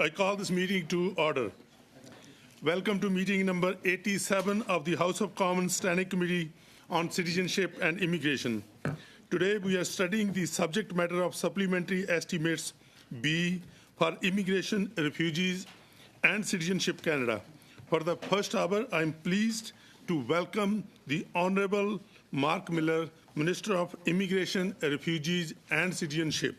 I call this meeting to order. Welcome to meeting number 87 of the House of Commons Standing Committee on Citizenship and Immigration. Today we are studying the subject matter of Supplementary Estimates B for Immigration, Refugees and Citizenship Canada. For the first hour, I am pleased to welcome the Honourable Mark Miller, Minister of Immigration, Refugees and Citizenship.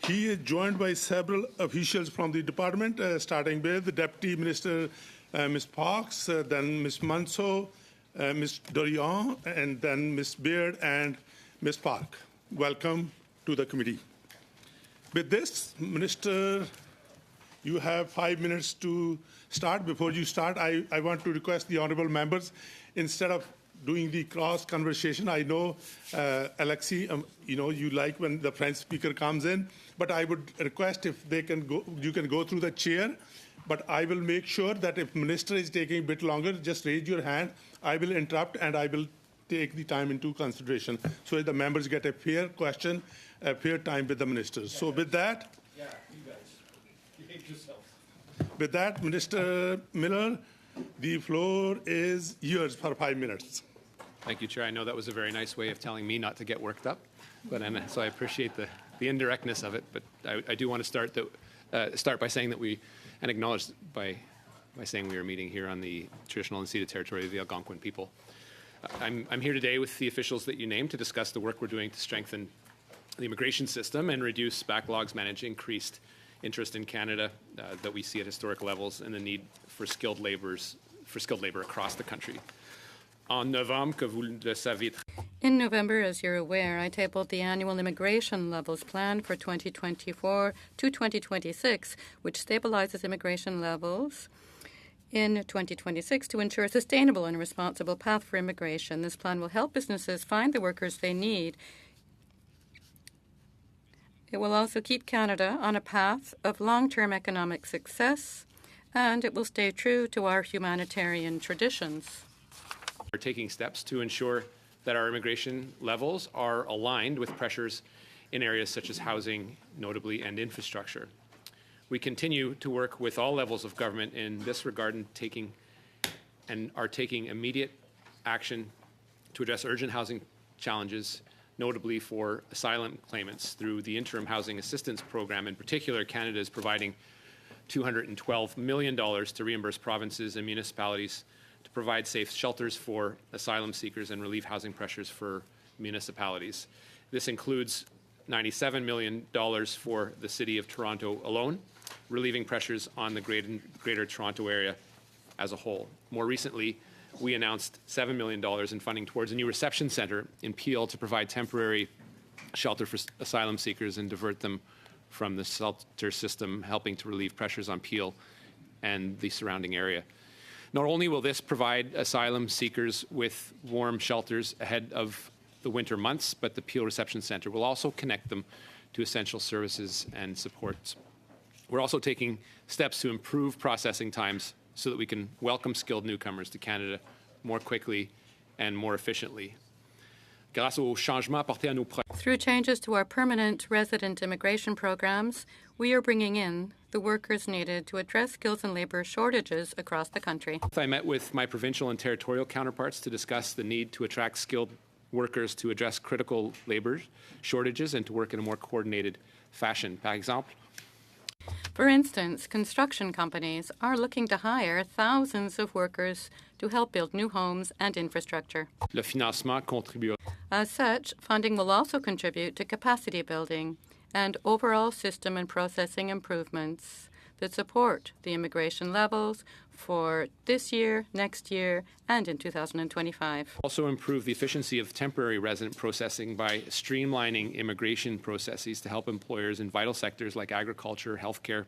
He is joined by several officials from the department, starting with the Deputy Minister, Ms. Fox, then Ms. Manso, Ms. Dorian, and then Ms. Beard and Ms. Park. Welcome to the committee. With this, Minister, you have 5 minutes to start. Before you start, I want to request the honourable members, instead of doing the cross conversation, I know, Alexei, you like when the French speaker comes in, but I would request if they can go, you can go through the chair, but I will make sure that if minister is taking a bit longer, just raise your hand. I will interrupt and I will take the time into consideration so that the members get a fair question, a fair time with the ministers. So with that, you guys, behave yourselves. With that, Minister Miller, the floor is yours for 5 minutes. Thank you, Chair. I know that was a very nice way of telling me not to get worked up, but so I appreciate the indirectness of it. But I do want to start by saying that and acknowledge by saying we are meeting here on the traditional and unceded territory of the Algonquin people. I'm here today with the officials that you named to discuss the work we're doing to strengthen the immigration system and reduce backlogs, manage increased interest in Canada that we see at historic levels, and the need for skilled labor across the country. In November, as you're aware, I tabled the annual immigration levels plan for 2024 to 2026, which stabilizes immigration levels in 2026 to ensure a sustainable and responsible path for immigration. This plan will help businesses find the workers they need. It will also keep Canada on a path of long-term economic success, and it will stay true to our humanitarian traditions. We're taking steps to ensure that our immigration levels are aligned with pressures in areas such as housing, notably, and infrastructure. We continue to work with all levels of government in this regard and are taking immediate action to address urgent housing challenges, notably for asylum claimants through the Interim Housing Assistance Program. In particular, Canada is providing $212 million to reimburse provinces and municipalities to provide safe shelters for asylum seekers and relieve housing pressures for municipalities. This includes $97 million for the City of Toronto alone, relieving pressures on the Greater Toronto Area as a whole. More recently, we announced $7 million in funding towards a new reception centre in Peel to provide temporary shelter for asylum seekers and divert them from the shelter system, helping to relieve pressures on Peel and the surrounding area. Not only will this provide asylum seekers with warm shelters ahead of the winter months, but the Peel Reception Centre will also connect them to essential services and supports. We're also taking steps to improve processing times so that we can welcome skilled newcomers to Canada more quickly and more efficiently. Through changes to our permanent resident immigration programs, we are bringing in the workers needed to address skills and labour shortages across the country. I met with my provincial and territorial counterparts to discuss the need to attract skilled workers to address critical labour shortages and to work in a more coordinated fashion. Par exemple, for instance, construction companies are looking to hire thousands of workers to help build new homes and infrastructure. Le financement contribuera. As such, funding will also contribute to capacity building and overall system and processing improvements that support the immigration levels for this year, next year, and in 2025. Also improve the efficiency of temporary resident processing by streamlining immigration processes to help employers in vital sectors like agriculture, healthcare,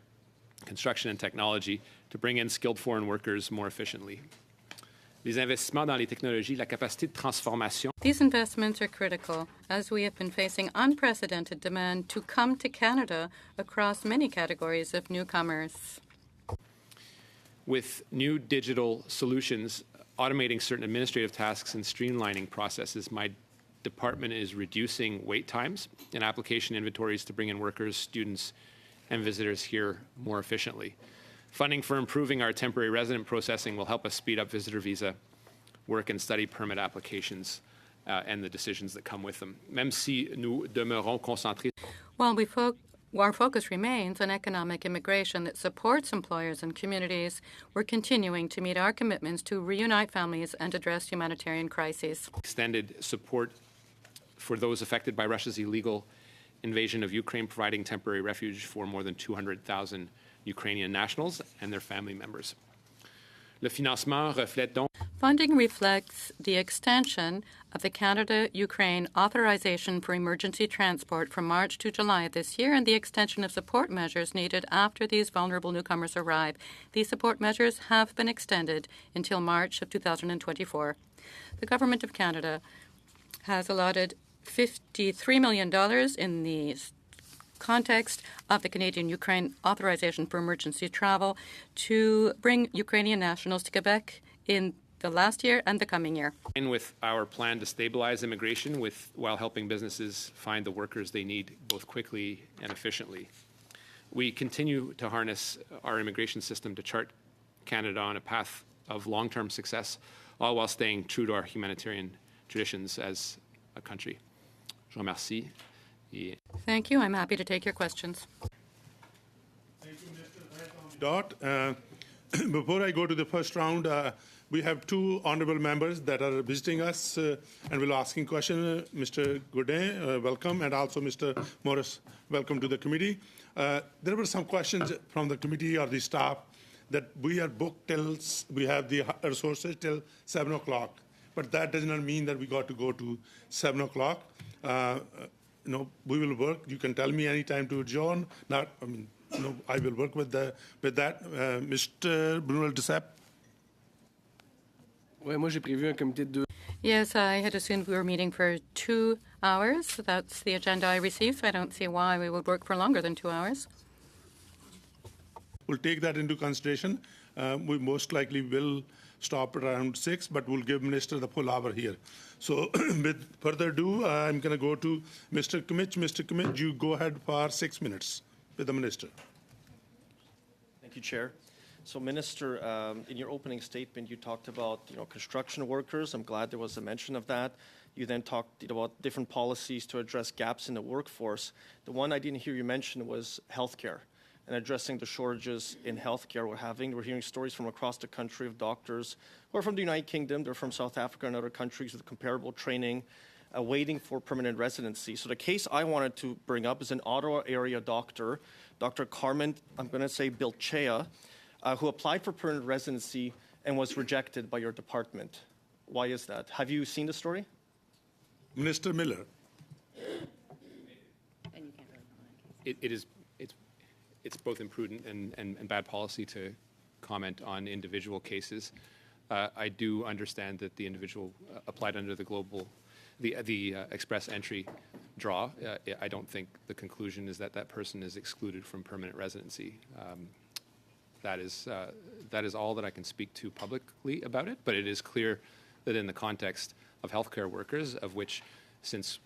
construction, and technology to bring in skilled foreign workers more efficiently. Les investissements dans les technologies, la capacité de transformation. These investments are critical as we have been facing unprecedented demand to come to Canada across many categories of newcomers. With new digital solutions, automating certain administrative tasks and streamlining processes, my department is reducing wait times and application inventories to bring in workers, students, and visitors here more efficiently. Funding for improving our temporary resident processing will help us speed up visitor visa, work and study permit applications, and the decisions that come with them. Même si nous demeurons concentrés. While our focus remains on economic immigration that supports employers and communities, we're continuing to meet our commitments to reunite families and address humanitarian crises. Extended support for those affected by Russia's illegal invasion of Ukraine, providing temporary refuge for more than 200,000 Ukrainian nationals and their family members. Le financement reflète donc. Funding reflects the extension of the Canada-Ukraine authorization for emergency transport from March to July of this year and the extension of support measures needed after these vulnerable newcomers arrive. These support measures have been extended until March of 2024. The Government of Canada has allotted $53 million in the context of the Canadian-Ukraine authorization for emergency travel to bring Ukrainian nationals to Quebec in the last year and the coming year. In with our plan to stabilize immigration while helping businesses find the workers they need both quickly and efficiently. We continue to harness our immigration system to chart Canada on a path of long-term success, all while staying true to our humanitarian traditions as a country. Je vous remercie. Thank you. I'm happy to take your questions. Thank you, Mr. Right on the dot. Before I go to the first round, we have two honorable members that are visiting us and will asking questions. Mr. Godin, welcome, and also Mr. Morris, welcome to the committee. There were some questions from the committee or the staff that we are booked till, we have the resources till 7 o'clock, but that does not mean that we got to go to 7 o'clock. We will work. You can tell me anytime to adjourn. I will work with that. Mr. Bruno Duceppe. Ouais, moi j'ai prévu un comité de 2. Yes, I had assumed we were meeting for 2 hours. That's the agenda I received, so I don't see why we would work for longer than 2 hours. We'll take that into consideration. We most likely will stop around 6, but we'll give Minister the full hour here. So with further ado, I'm going to go to Mr. Kimmich. Mr. Kimmich, you go ahead for 6 minutes with the Minister. Thank you, Chair. So, Minister, in your opening statement, you talked about construction workers. I'm glad there was a mention of that. You then talked about different policies to address gaps in the workforce. The one I didn't hear you mention was healthcare and addressing the shortages in healthcare we're hearing stories from across the country of doctors who are from the United Kingdom, they're from South Africa and other countries with comparable training, waiting for permanent residency. So the case I wanted to bring up is an Ottawa area doctor, Dr. Carmen, I'm going to say Bilchea, who applied for permanent residency and was rejected by your department. Why is that? Have you seen the story? Minister Miller. It's both imprudent and bad policy to comment on individual cases. I do understand that the individual applied under the express entry draw. I don't think the conclusion is that person is excluded from permanent residency. That is all that I can speak to publicly about it, but it is clear that in the context of healthcare workers, of which since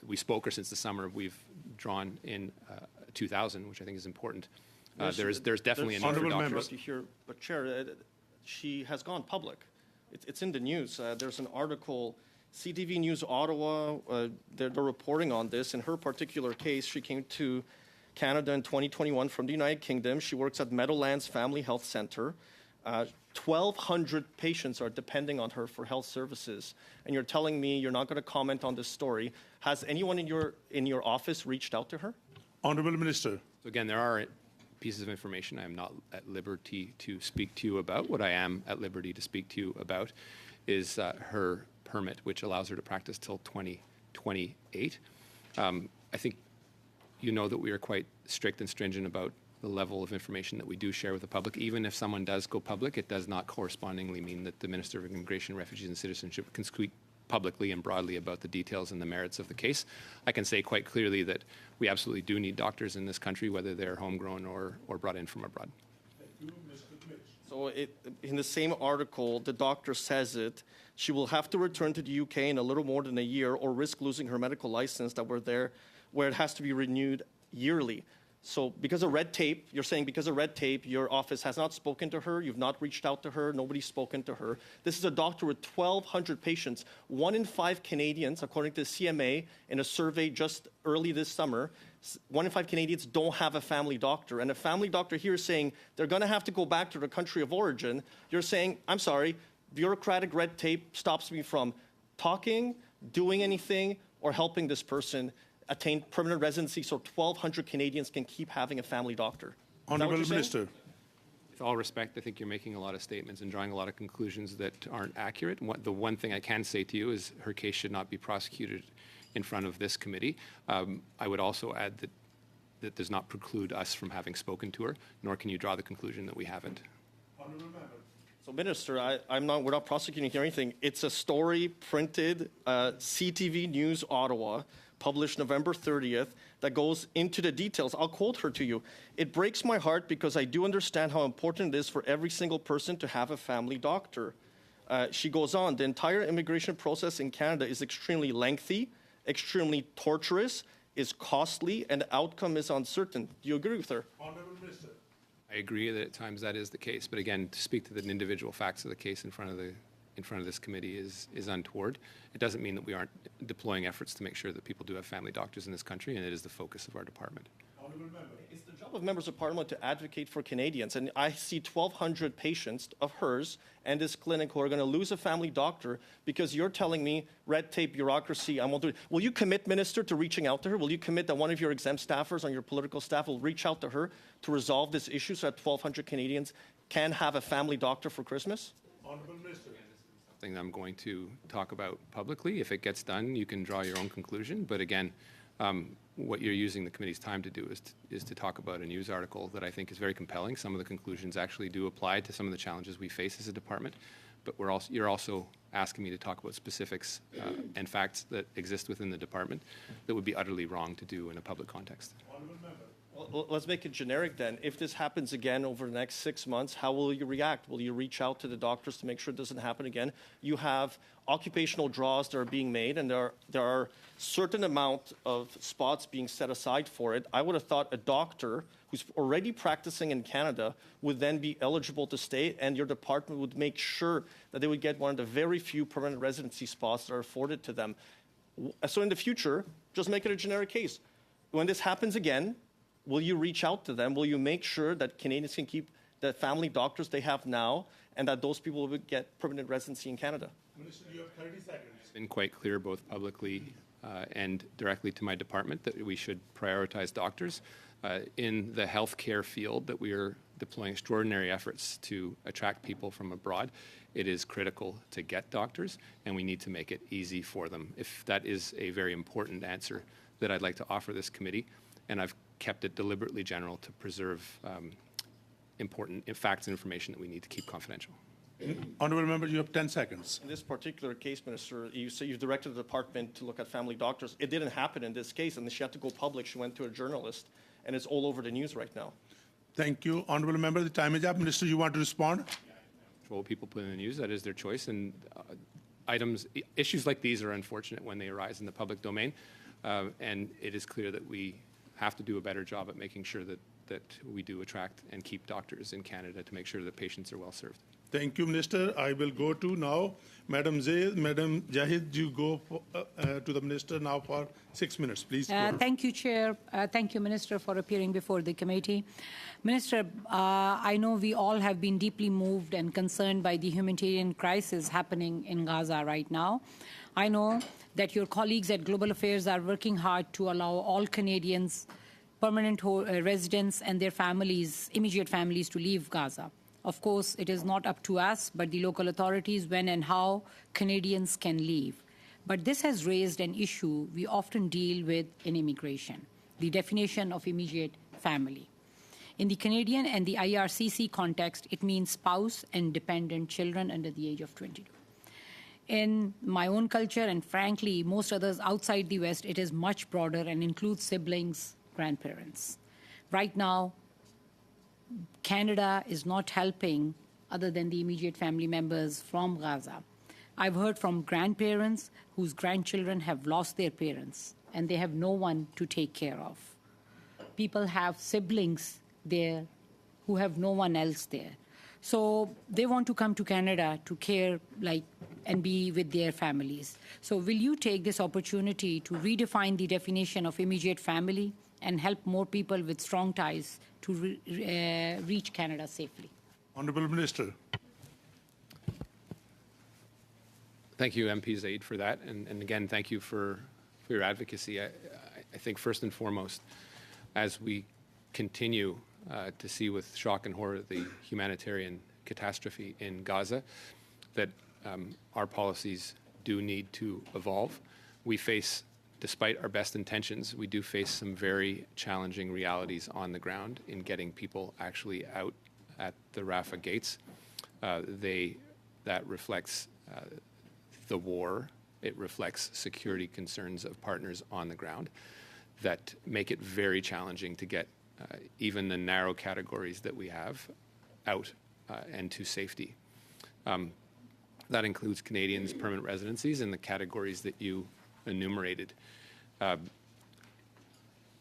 we spoke or since the summer we've drawn in 2,000, which I think is important, there's definitely a need for doctors. But Chair, she has gone public. It's in the news. There's an article, CTV News Ottawa, they're reporting on this. In her particular case, she came to Canada in 2021 from the United Kingdom. She works at Meadowlands Family Health Center. 1,200 patients are depending on her for health services. And you're telling me you're not going to comment on this story. Has anyone in your office reached out to her? Honourable Minister. So again, there are pieces of information I am not at liberty to speak to you about. What I am at liberty to speak to you about is her permit, which allows her to practice till 2028. I think you know that we are quite strict and stringent about the level of information that we do share with the public. Even if someone does go public, it does not correspondingly mean that the Minister of Immigration, Refugees and Citizenship can speak publicly and broadly about the details and the merits of the case. I can say quite clearly that we absolutely do need doctors in this country, whether they're homegrown or brought in from abroad. So in the same article, the doctor says it. She will have to return to the UK in a little more than a year or risk losing her medical license that were there, where it has to be renewed yearly. So because of red tape, you're saying because of red tape, your office has not spoken to her, you've not reached out to her, nobody's spoken to her. This is a doctor with 1,200 patients. 1 in 5 Canadians, according to CMA, in a survey just early this summer, 1 in 5 Canadians don't have a family doctor. And a family doctor here is saying they're going to have to go back to their country of origin. You're saying, I'm sorry, bureaucratic red tape stops me from talking, doing anything, or helping this person attain permanent residency so 1,200 Canadians can keep having a family doctor. Is that what Honourable you're saying? Minister. With all respect, I think you're making a lot of statements and drawing a lot of conclusions that aren't accurate. The one thing I can say to you is her case should not be prosecuted in front of this committee. I would also add that does not preclude us from having spoken to her, nor can you draw the conclusion that we haven't. So, Minister, we're not prosecuting here anything. It's a story printed, CTV News Ottawa, published November 30th, that goes into the details. I'll quote her to you. It breaks my heart because I do understand how important it is for every single person to have a family doctor. She goes on, the entire immigration process in Canada is extremely lengthy, extremely torturous, is costly, and the outcome is uncertain. Do you agree with her? Honourable Minister. I agree that at times that is the case, but again, to speak to the individual facts of the case in front of this committee is untoward. It doesn't mean that we aren't deploying efforts to make sure that people do have family doctors in this country, and it is the focus of our department. It's the job of members of parliament to advocate for Canadians, and I see 1,200 patients of hers and this clinic who are going to lose a family doctor because you're telling me red tape, bureaucracy, I won't do it. Will you commit, Minister, to reaching out to her? Will you commit that one of your exempt staffers on your political staff will reach out to her to resolve this issue so that 1,200 Canadians can have a family doctor for Christmas? Honourable Minister. Something that I'm going to talk about publicly. If it gets done, you can draw your own conclusion. But again, what you're using the committee's time to do is to talk about a news article that I think is very compelling. Some of the conclusions actually do apply to some of the challenges we face as a department. But you're also asking me to talk about specifics and facts that exist within the department that would be utterly wrong to do in a public context. Well, let's make it generic then. If this happens again over the next 6 months, how will you react? Will you reach out to the doctors to make sure it doesn't happen again? You have occupational draws that are being made, and there are certain amount of spots being set aside for it. I would have thought a doctor who's already practicing in Canada would then be eligible to stay, and your department would make sure that they would get one of the very few permanent residency spots that are afforded to them. So in the future, just make it a generic case. When this happens again, will you reach out to them? Will you make sure that Canadians can keep the family doctors they have now and that those people will get permanent residency in Canada? Minister, you have 30 seconds. It's been quite clear both publicly and directly to my department that we should prioritize doctors. In the healthcare field that we are deploying extraordinary efforts to attract people from abroad, it is critical to get doctors, and we need to make it easy for them. If that is a very important answer that I'd like to offer this committee, and I've kept it deliberately general to preserve important facts and information that we need to keep confidential. Honourable Member, you have 10 seconds. In this particular case, Minister, you say you've directed the department to look at family doctors. It didn't happen in this case, and she had to go public. She went to a journalist, and it's all over the news right now. Thank you. Honourable Member, the time is up. Minister, you want to respond? For what people put in the news, that is their choice, and issues like these are unfortunate when they arise in the public domain, and it is clear that we have to do a better job at making sure that we do attract and keep doctors in Canada to make sure that patients are well served. Thank you, Minister. I will go to now Madam Jahid, you go to the Minister now for 6 minutes, please. Thank you, Chair. Thank you, Minister, for appearing before the committee. Minister, I know we all have been deeply moved and concerned by the humanitarian crisis happening in Gaza right now. I know that your colleagues at Global Affairs are working hard to allow all Canadians, permanent residents and their families, immediate families, to leave Gaza. Of course, it is not up to us, but the local authorities when and how Canadians can leave. But this has raised an issue we often deal with in immigration, the definition of immediate family. In the Canadian and the IRCC context, it means spouse and dependent children under the age of 22. In my own culture, and frankly, most others outside the West, it is much broader and includes siblings, grandparents. Right now, Canada is not helping other than the immediate family members from Gaza. I've heard from grandparents whose grandchildren have lost their parents, and they have no one to take care of. people have siblings there who have no one else there. So they want to come to Canada to care and be with their families. So will you take this opportunity to redefine the definition of immediate family and help more people with strong ties to reach Canada safely? Honorable Minister. Thank you, MP Zaid, for that. And again, thank you for your advocacy. I think first and foremost, as we continue to see with shock and horror the humanitarian catastrophe in Gaza, that our policies do need to evolve. We face, despite our best intentions, we do face some very challenging realities on the ground in getting people actually out at the Rafah gates. That reflects the war. It reflects security concerns of partners on the ground that make it very challenging to get even the narrow categories that we have out and to safety. That includes Canadians' permanent residencies in the categories that you enumerated.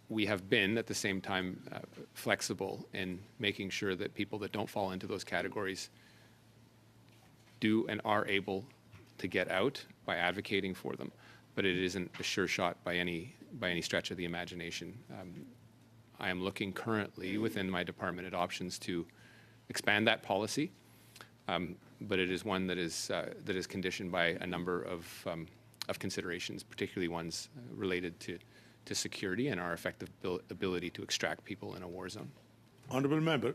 We have been, at the same time, flexible in making sure that people that don't fall into those categories do and are able to get out by advocating for them. But it isn't a sure shot by any stretch of the imagination. I am looking currently within my department at options to expand that policy, but it is one that is conditioned by a number of considerations, particularly ones related to security and our effective ability to extract people in a war zone. Honorable Member.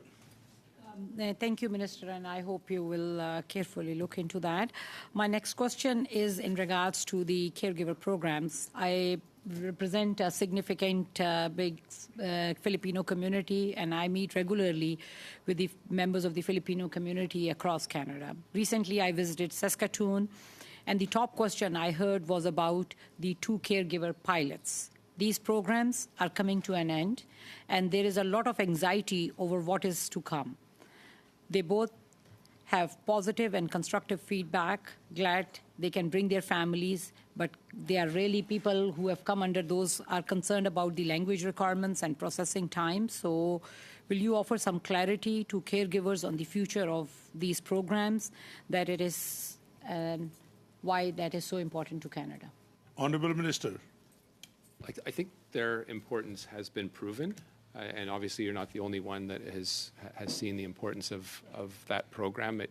Thank you, Minister, and I hope you will carefully look into that. My next question is in regards to the caregiver programs. I represent a significant big Filipino community, and I meet regularly with the members of the Filipino community across Canada. Recently, I visited Saskatoon, and the top question I heard was about the 2 caregiver pilots. These programs are coming to an end, and there is a lot of anxiety over what is to come. They both have positive and constructive feedback, glad they can bring their families, but they are really people who have come under those, are concerned about the language requirements and processing time. So will you offer some clarity to caregivers on the future of these programs, that it is, why that is so important to Canada? Honorable Minister. I think their importance has been proven. And obviously, you're not the only one that has seen the importance of that program. It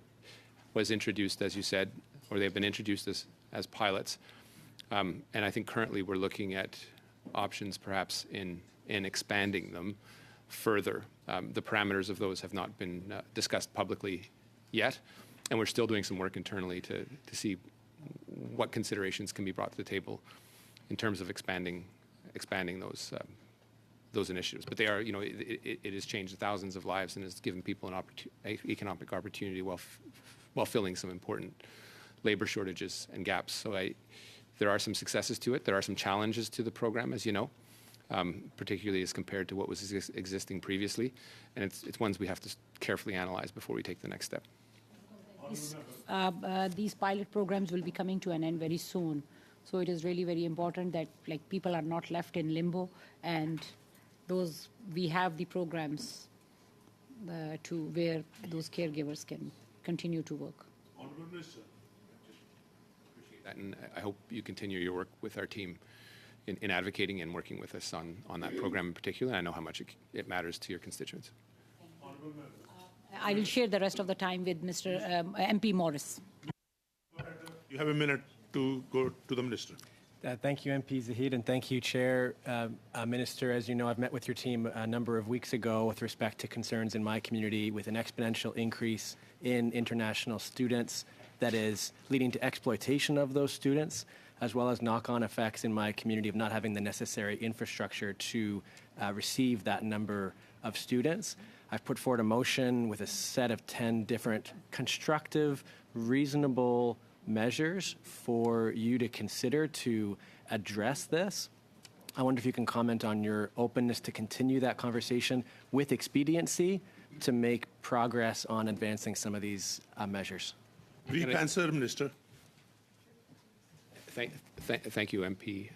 was introduced, as you said, or they've been introduced as pilots. And I think currently we're looking at options perhaps in expanding them further. The parameters of those have not been discussed publicly yet, and we're still doing some work internally to see what considerations can be brought to the table in terms of expanding those initiatives. But they are, it has changed thousands of lives and has given people an economic opportunity while filling some important labor shortages and gaps. So there are some successes to it. There are some challenges to the program, as you know, particularly as compared to what was existing previously. And it's ones we have to carefully analyze before we take the next step. These pilot programs will be coming to an end very soon. So it is really very important that people are not left in limbo, and we have the programs to where those caregivers can continue to work. Honorable Minister. Appreciate that, and I hope you continue your work with our team in advocating and working with us on that program in particular. I know how much it matters to your constituents. I will share the rest of the time with Mr. MP Morris. You have a minute to go to the Minister. Thank you, MP Zahid, and thank you, Chair. Minister, as you know, I've met with your team a number of weeks ago with respect to concerns in my community with an exponential increase in international students that is leading to exploitation of those students, as well as knock-on effects in my community of not having the necessary infrastructure to receive that number of students. I've put forward a motion with a set of 10 different constructive, reasonable measures for you to consider to address this. I wonder if you can comment on your openness to continue that conversation with expediency to make progress on advancing some of these measures. Brief answer, Minister. Thank you, MP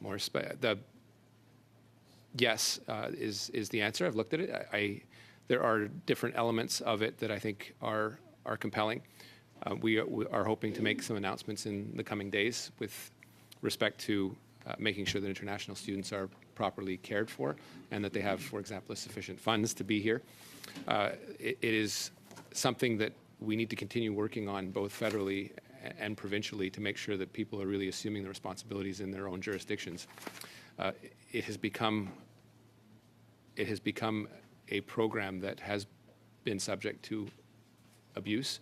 Morris. yes is the answer. I've looked at it. There are different elements of it that I think are compelling. We are hoping to make some announcements in the coming days with respect to making sure that international students are properly cared for and that they have, for example, sufficient funds to be here. It is something that we need to continue working on both federally and provincially to make sure that people are really assuming the responsibilities in their own jurisdictions. It has become a program that has been subject to abuse.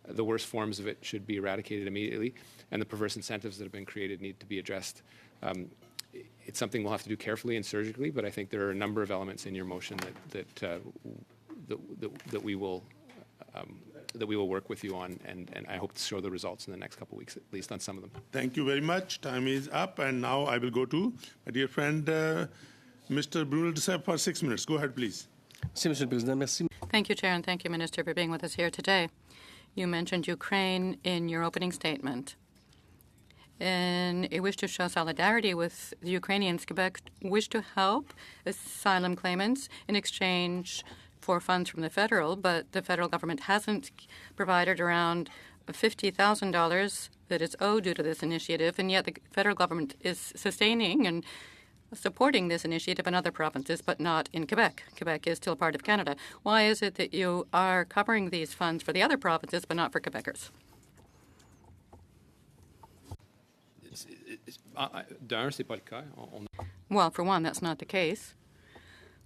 The worst forms of it should be eradicated immediately, and the perverse incentives that have been created need to be addressed. It's something we'll have to do carefully and surgically, but I think there are a number of elements in your motion that we will work with you on, and I hope to show the results in the next couple of weeks, at least on some of them. Thank you very much. Time is up, and now I will go to my dear friend, Mr. Bruno Duceppe, for 6 minutes. Go ahead, please. Thank you, Chair, and thank you, Minister, for being with us here today. You mentioned Ukraine in your opening statement. In a wish to show solidarity with the Ukrainians, Quebec wished to help asylum claimants in exchange for funds from the federal, but the federal government hasn't provided around $50,000 that is owed due to this initiative, and yet the federal government is sustaining and supporting this initiative in other provinces, but not in Quebec. Quebec is still part of Canada. Why is it that you are covering these funds for the other provinces, but not for Quebecers? Well, for one, that's not the case.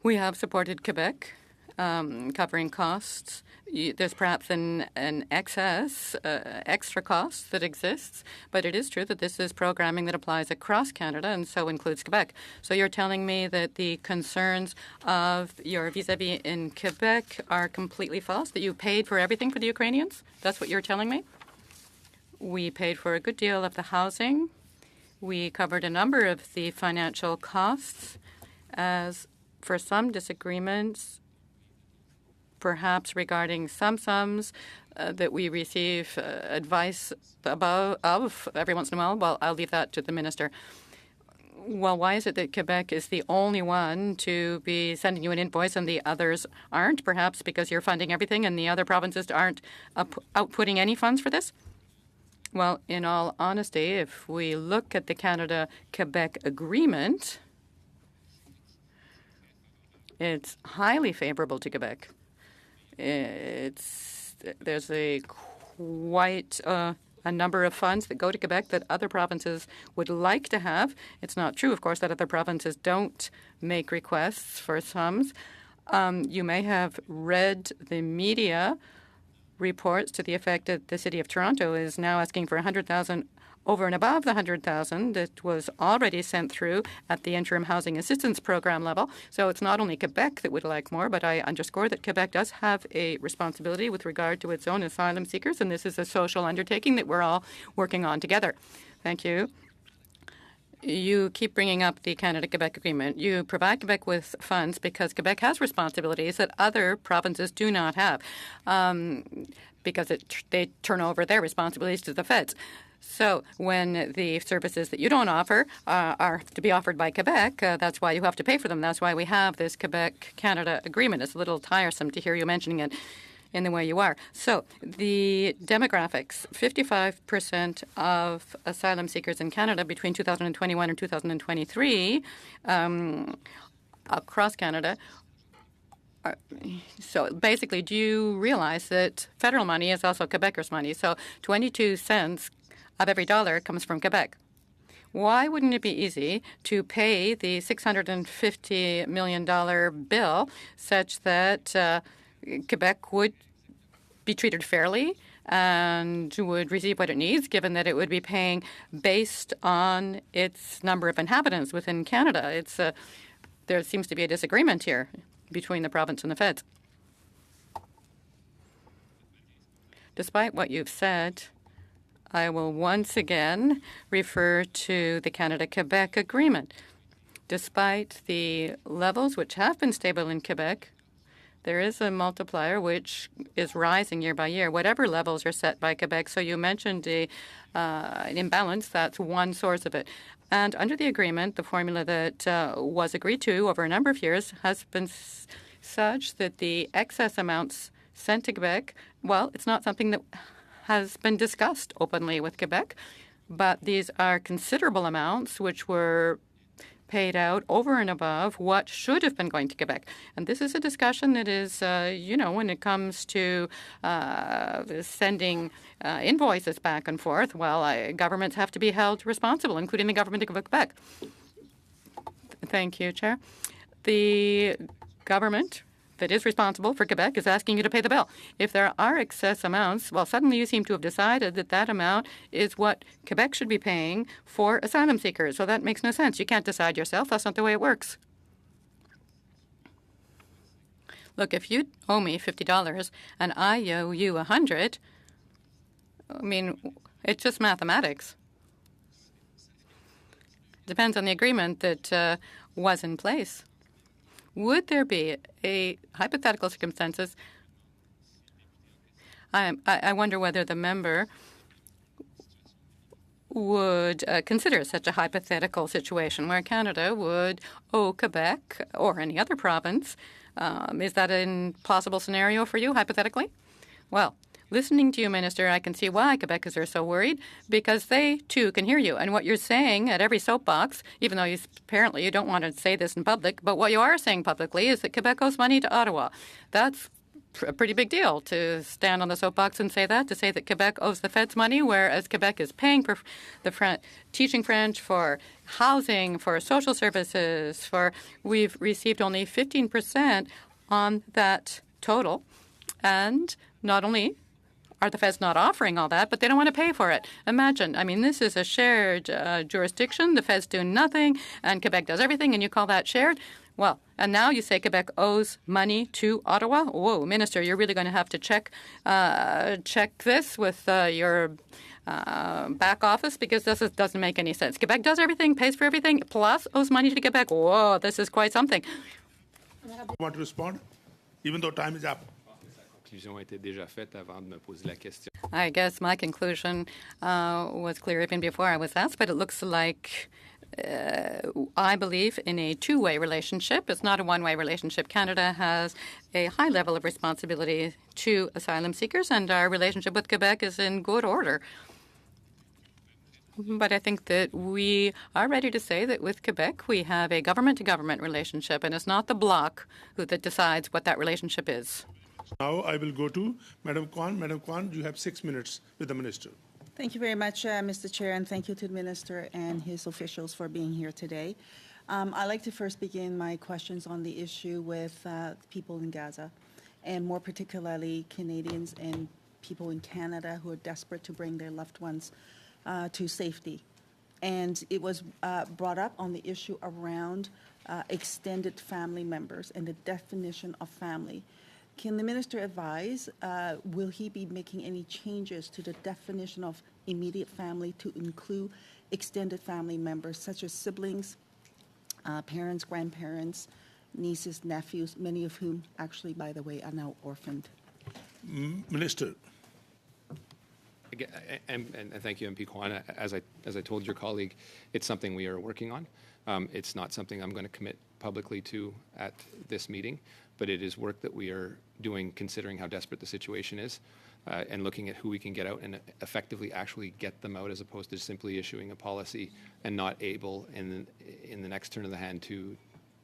We have supported Quebec, covering costs. There's perhaps an excess, extra cost that exists, but it is true that this is programming that applies across Canada and so includes Quebec. So you're telling me that the concerns of your vis-a-vis in Quebec are completely false, that you paid for everything for the Ukrainians? That's what you're telling me? We paid for a good deal of the housing. We covered a number of the financial costs. As for some disagreements, perhaps regarding some sums that we receive advice of every once in a while, well, I'll leave that to the minister. Well, why is it that Quebec is the only one to be sending you an invoice and the others aren't? Perhaps because you're funding everything and the other provinces aren't outputting any funds for this? Well, in all honesty, if we look at the Canada-Quebec agreement, it's highly favorable to Quebec. There's quite a number of funds that go to Quebec that other provinces would like to have. It's not true, of course, that other provinces don't make requests for sums. You may have read the media reports to the effect that the City of Toronto is now asking for $100,000 over and above the $100,000 that was already sent through at the interim housing assistance program level. So it's not only Quebec that would like more, but I underscore that Quebec does have a responsibility with regard to its own asylum seekers, and this is a social undertaking that we're all working on together. Thank you. You keep bringing up the Canada-Quebec agreement. You provide Quebec with funds because Quebec has responsibilities that other provinces do not have, because they turn over their responsibilities to the feds. So when the services that you don't offer are to be offered by Quebec, that's why you have to pay for them. That's why we have this Quebec-Canada agreement. It's a little tiresome to hear you mentioning it in the way you are. So the demographics, 55% of asylum seekers in Canada between 2021 and 2023 across Canada. So basically, do you realize that federal money is also Quebecers' money? So 22 cents of every dollar comes from Quebec. Why wouldn't it be easy to pay the $650 million bill such that Quebec would be treated fairly and would receive what it needs, given that it would be paying based on its number of inhabitants within Canada? There seems to be a disagreement here between the province and the feds. Despite what you've said, I will once again refer to the Canada-Quebec agreement. Despite the levels which have been stable in Quebec, there is a multiplier which is rising year by year, whatever levels are set by Quebec. So you mentioned an imbalance. That's one source of it. And under the agreement, the formula that was agreed to over a number of years has been such that the excess amounts sent to Quebec, well, it's not something that has been discussed openly with Quebec, but these are considerable amounts which were paid out over and above what should have been going to Quebec. And this is a discussion that is, when it comes to sending invoices back and forth, well, governments have to be held responsible, including the government of Quebec. Thank you, Chair. The government that is responsible for Quebec is asking you to pay the bill. If there are excess amounts, well, suddenly you seem to have decided that that amount is what Quebec should be paying for asylum seekers. So that makes no sense. You can't decide yourself. That's not the way it works. Look, if you owe me $50 and I owe you $100, I mean, it's just mathematics. Depends on the agreement that was in place. Would there be a hypothetical circumstances? I wonder whether the member would consider such a hypothetical situation where Canada would owe Quebec or any other province. Is that a possible scenario for you, hypothetically? Well, listening to you, Minister, I can see why Quebecers are so worried, because they, too, can hear you. And what you're saying at every soapbox, even though apparently you don't want to say this in public, but what you are saying publicly is that Quebec owes money to Ottawa. That's a pretty big deal to stand on the soapbox and say that, to say that Quebec owes the feds money, whereas Quebec is paying for the teaching French, for housing, for social services, we've received only 15% on that total. And not only are the feds not offering all that, but they don't want to pay for it. Imagine, I mean, this is a shared jurisdiction. The feds do nothing, and Quebec does everything, and you call that shared? Well, and now you say Quebec owes money to Ottawa? Whoa, Minister, you're really going to have to check this with your back office, because this doesn't make any sense. Quebec does everything, pays for everything, plus owes money to Quebec. Whoa, this is quite something. Want to respond, even though time is up? I guess my conclusion was clear even before I was asked, but it looks like I believe in a two-way relationship. It's not a one-way relationship. Canada has a high level of responsibility to asylum seekers, and our relationship with Quebec is in good order. But I think that we are ready to say that with Quebec, we have a government-to-government relationship, and it's not the bloc that decides what that relationship is. Now I will go to Madam Kwan. Madam Kwan, you have 6 minutes with the Minister. Thank you very much, Mr. Chair, and thank you to the Minister and his officials for being here today. I'd like to first begin my questions on the issue with people in Gaza, and more particularly Canadians and people in Canada who are desperate to bring their loved ones to safety. And it was brought up on the issue around extended family members and the definition of family. Can the Minister advise, will he be making any changes to the definition of immediate family to include extended family members, such as siblings, parents, grandparents, nieces, nephews, many of whom actually, by the way, are now orphaned? Minister. And thank you, MP Kwan. As I told your colleague, it's something we are working on. It's not something I'm going to commit publicly to at this meeting, but it is work that we are doing considering how desperate the situation is, and looking at who we can get out and effectively actually get them out, as opposed to simply issuing a policy and not able in the next turn of the hand to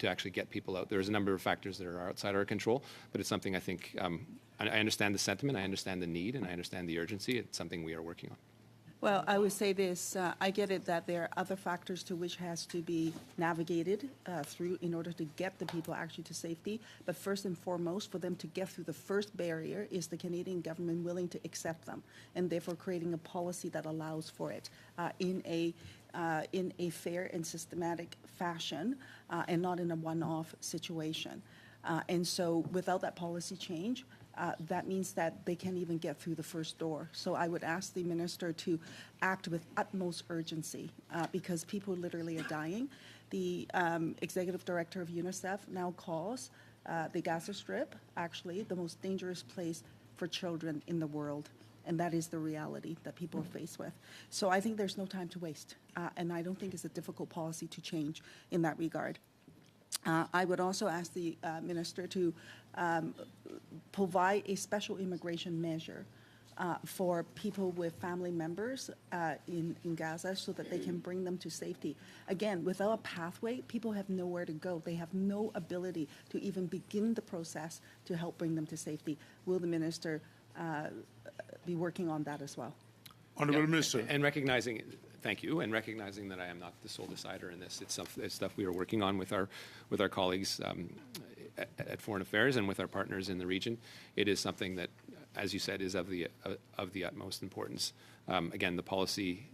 actually get people out. There's a number of factors that are outside our control, but it's something I think I understand the sentiment, I understand the need, and I understand the urgency. It's something we are working on. Well, I would say this, I get it that there are other factors to which has to be navigated through in order to get the people actually to safety. But first and foremost, for them to get through the first barrier, is the Canadian government willing to accept them, and therefore creating a policy that allows for it in a fair and systematic fashion, and not in a one-off situation. And so without that policy change, that means that they can't even get through the first door. So I would ask the Minister to act with utmost urgency, because people literally are dying. The Executive Director of UNICEF now calls the Gaza Strip, actually, the most dangerous place for children in the world. And that is the reality that people are faced with. So I think there's no time to waste. And I don't think it's a difficult policy to change in that regard. I would also ask the minister to provide a special immigration measure for people with family members in Gaza so that they can bring them to safety. Again, without a pathway, people have nowhere to go. They have no ability to even begin the process to help bring them to safety. Will the minister be working on that as well? Honourable Minister. And recognizing, thank you, and recognizing that I am not the sole decider in this. It's stuff we are working on with our colleagues at Foreign Affairs and with our partners in the region. It is something that, as you said, is of the utmost importance. Again, the policy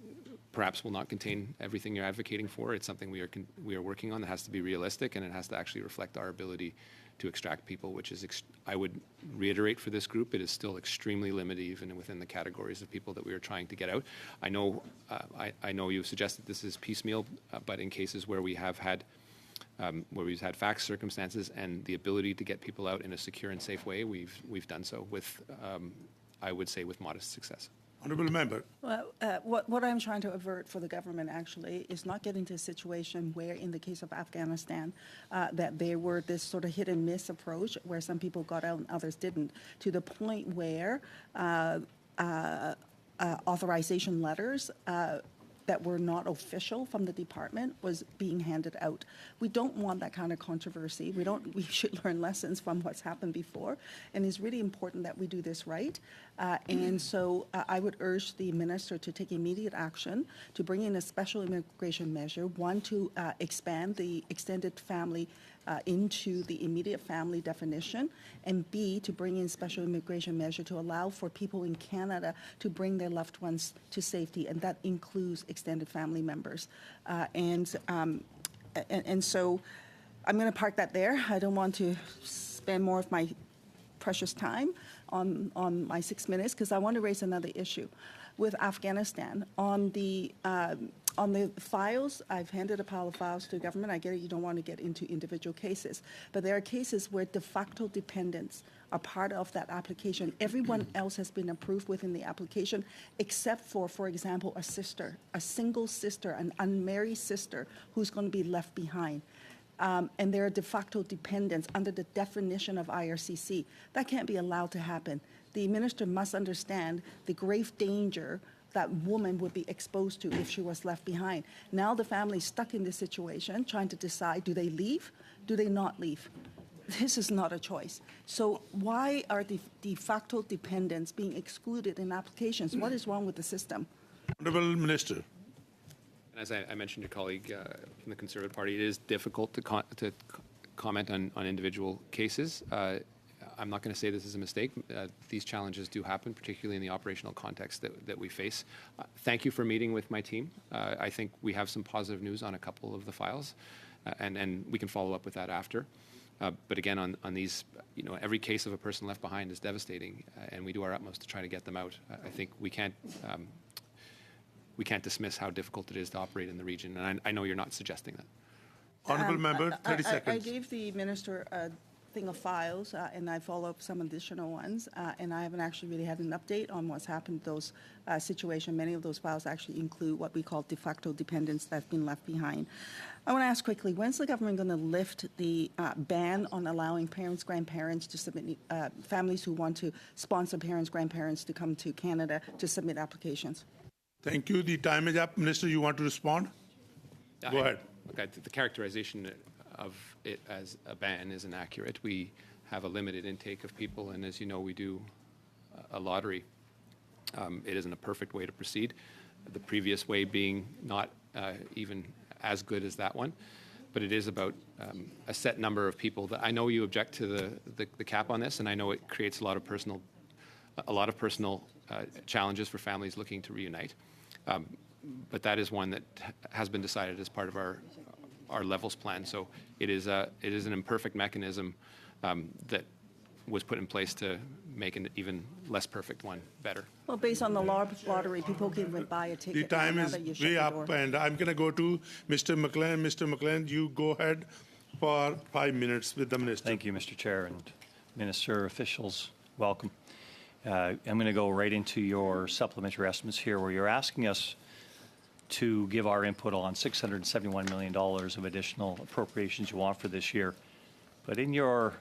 perhaps will not contain everything you're advocating for. It's something we are working on that has to be realistic, and it has to actually reflect our ability to extract people, which is, I would reiterate for this group, it is still extremely limited even within the categories of people that we are trying to get out. I know you've suggested this is piecemeal, but in cases where we've had facts, circumstances, and the ability to get people out in a secure and safe way, we've done so with, I would say, with modest success. Honourable Member. Well, what I'm trying to avert for the government actually is not get into a situation where, in the case of Afghanistan, that there were this sort of hit and miss approach where some people got out and others didn't, to the point where authorization letters that were not official from the department was being handed out. We don't want that kind of controversy. We should learn lessons from what's happened before, and it's really important that we do this right. And so I would urge the minister to take immediate action to bring in a special immigration measure, one, to expand the extended family into the immediate family definition, and B, to bring in special immigration measure to allow for people in Canada to bring their loved ones to safety, and that includes extended family members. And so I'm going to park that there. I don't want to spend more of my precious time on my 6 minutes, because I want to raise another issue with Afghanistan. On the files, I've handed a pile of files to the government. I get it, you don't want to get into individual cases, but there are cases where de facto dependents are part of that application. Everyone else has been approved within the application, except for example, a sister, a single sister, an unmarried sister who's going to be left behind. And there are de facto dependents under the definition of IRCC. That can't be allowed to happen. The minister must understand the grave danger that woman would be exposed to if she was left behind. Now the family's stuck in this situation, trying to decide, do they leave? Do they not leave? This is not a choice. So why are the de facto dependents being excluded in applications? What is wrong with the system? Honourable Minister. As I mentioned to your colleague from the Conservative Party, it is difficult to comment on individual cases. I'm not going to say this is a mistake. These challenges do happen, particularly in the operational context that we face. Thank you for meeting with my team. I think we have some positive news on a couple of the files, and we can follow up with that after. But again, on these, every case of a person left behind is devastating, and we do our utmost to try to get them out. I think we can't dismiss how difficult it is to operate in the region, and I know you're not suggesting that. Honourable Member, 30 seconds. I gave the minister a thing of files, and I follow up some additional ones, and I haven't actually really had an update on what's happened to those situations. Many of those files actually include what we call de facto dependents that have been left behind. I want to ask quickly, when's the government going to lift the ban on allowing parents, grandparents to submit, families who want to sponsor parents, grandparents to come to Canada to submit applications? Thank you. The time is up. Minister, you want to respond? Go ahead. Okay, the characterization of it as a ban is inaccurate. We have a limited intake of people, and as you know, we do a lottery. It isn't a perfect way to proceed. The previous way being not even as good as that one, but it is about a set number of people. That I know you object to the cap on this, and I know it creates a lot of personal challenges for families looking to reunite. But that is one that has been decided as part of our levels plan. So it is an imperfect mechanism that was put in place to make an even less perfect one better. Well, based on the lottery, people can buy a ticket. The time is way up, and I'm going to go to Mr. McLean. Mr. McLean, you go ahead for 5 minutes with the Minister. Thank you, Mr. Chair, and Minister, officials, welcome. I'm going to go right into your supplementary estimates here, where you're asking us to give our input on $671 million of additional appropriations you want for this year. But in your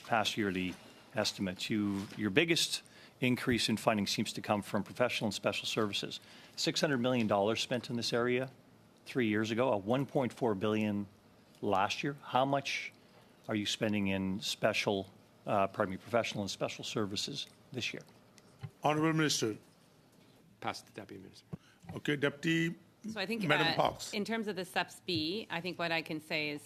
past yearly estimates, your biggest increase in funding seems to come from professional and special services. $600 million spent in this area 3 years ago, a $1.4 billion last year. How much are you spending in professional and special services this year? Honourable Minister. Pass to the Deputy Minister. Okay, Deputy So I think Madam Fox. in terms of the SUPS-B, I think what I can say is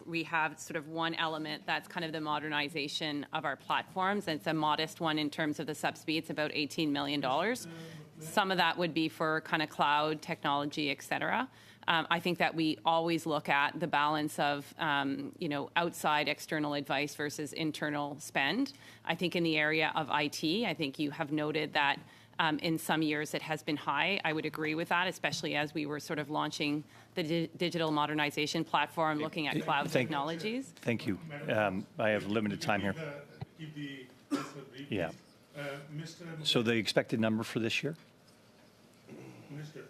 we have sort of one element that's kind of the modernization of our platforms. It's a modest one in terms of the SUPS-B. It's about $18 million. Some of that would be for kind of cloud technology, et cetera. I think that we always look at the balance of, outside external advice versus internal spend. I think in the area of IT, I think you have noted that in some years it has been high. I would agree with that, especially as we were sort of launching the digital modernization platform, looking at cloud technologies. Thank you. I have limited time here. Yeah. So the expected number for this year? Minister.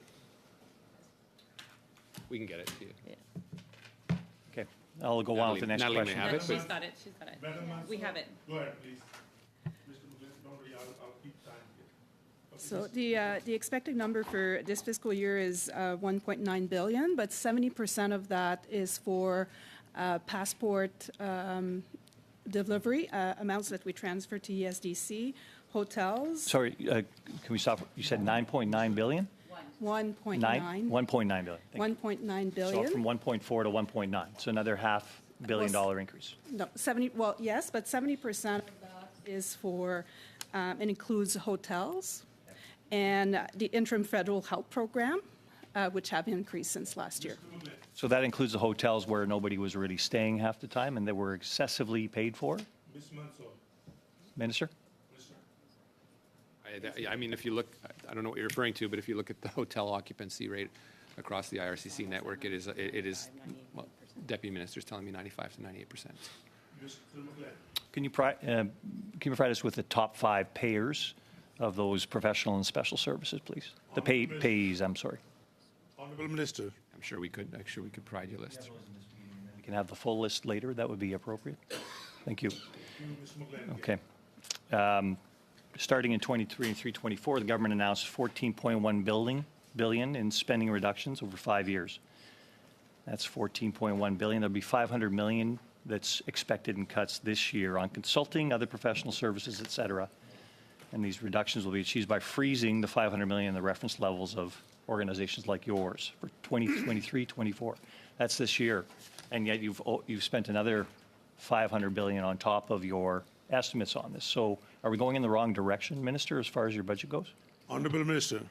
We can get it to you. Yeah. Okay. I'll go on with the next Natalie may question. have it, She's got it. She's got it. We have it. Go ahead, please. Mr. McGlynn, don't worry, I'll keep time here. Okay, So the expected number for this fiscal year is 1.9 billion, but 70% of that is for passport delivery amounts that we transfer to ESDC, hotels. Sorry, can we stop? You said 9.9 billion? 1.9. 1.9 billion. Thank you. 1.9 So billion. from 1.4 to 1.9, so another $500 million increase. No, 70. Well, yes, but 70% of that is for it includes hotels and the interim federal help program, which have increased since last year. So that includes the hotels where nobody was really staying half the time and they were excessively paid for? Ms. Mansour. Minister? I mean, if you look, I don't know what you're referring to, but if you look at the hotel occupancy rate across the IRCC network, it is well, Deputy Minister's telling me 95 to 98%. Mr. McGlynn. Can you provide us with the top 5 payers of those professional and special services, please? The payees, I'm sorry. Honourable Minister. I'm sure we could provide you a list. We can have the full list later. That would be appropriate. Thank you. Mr. McGlynn. Okay. Starting in 23-24, the government announced $14.1 billion in spending reductions over 5 years. That's $14.1 billion. There'll be $500 million that's expected in cuts this year on consulting, other professional services, et cetera. And these reductions will be achieved by freezing the $500 million in the reference levels of organizations like yours for 2023-24. That's this year. And yet you've spent another $500 billion on top of your estimates on this. So are we going in the wrong direction, Minister, as far as your budget goes? Honourable Minister.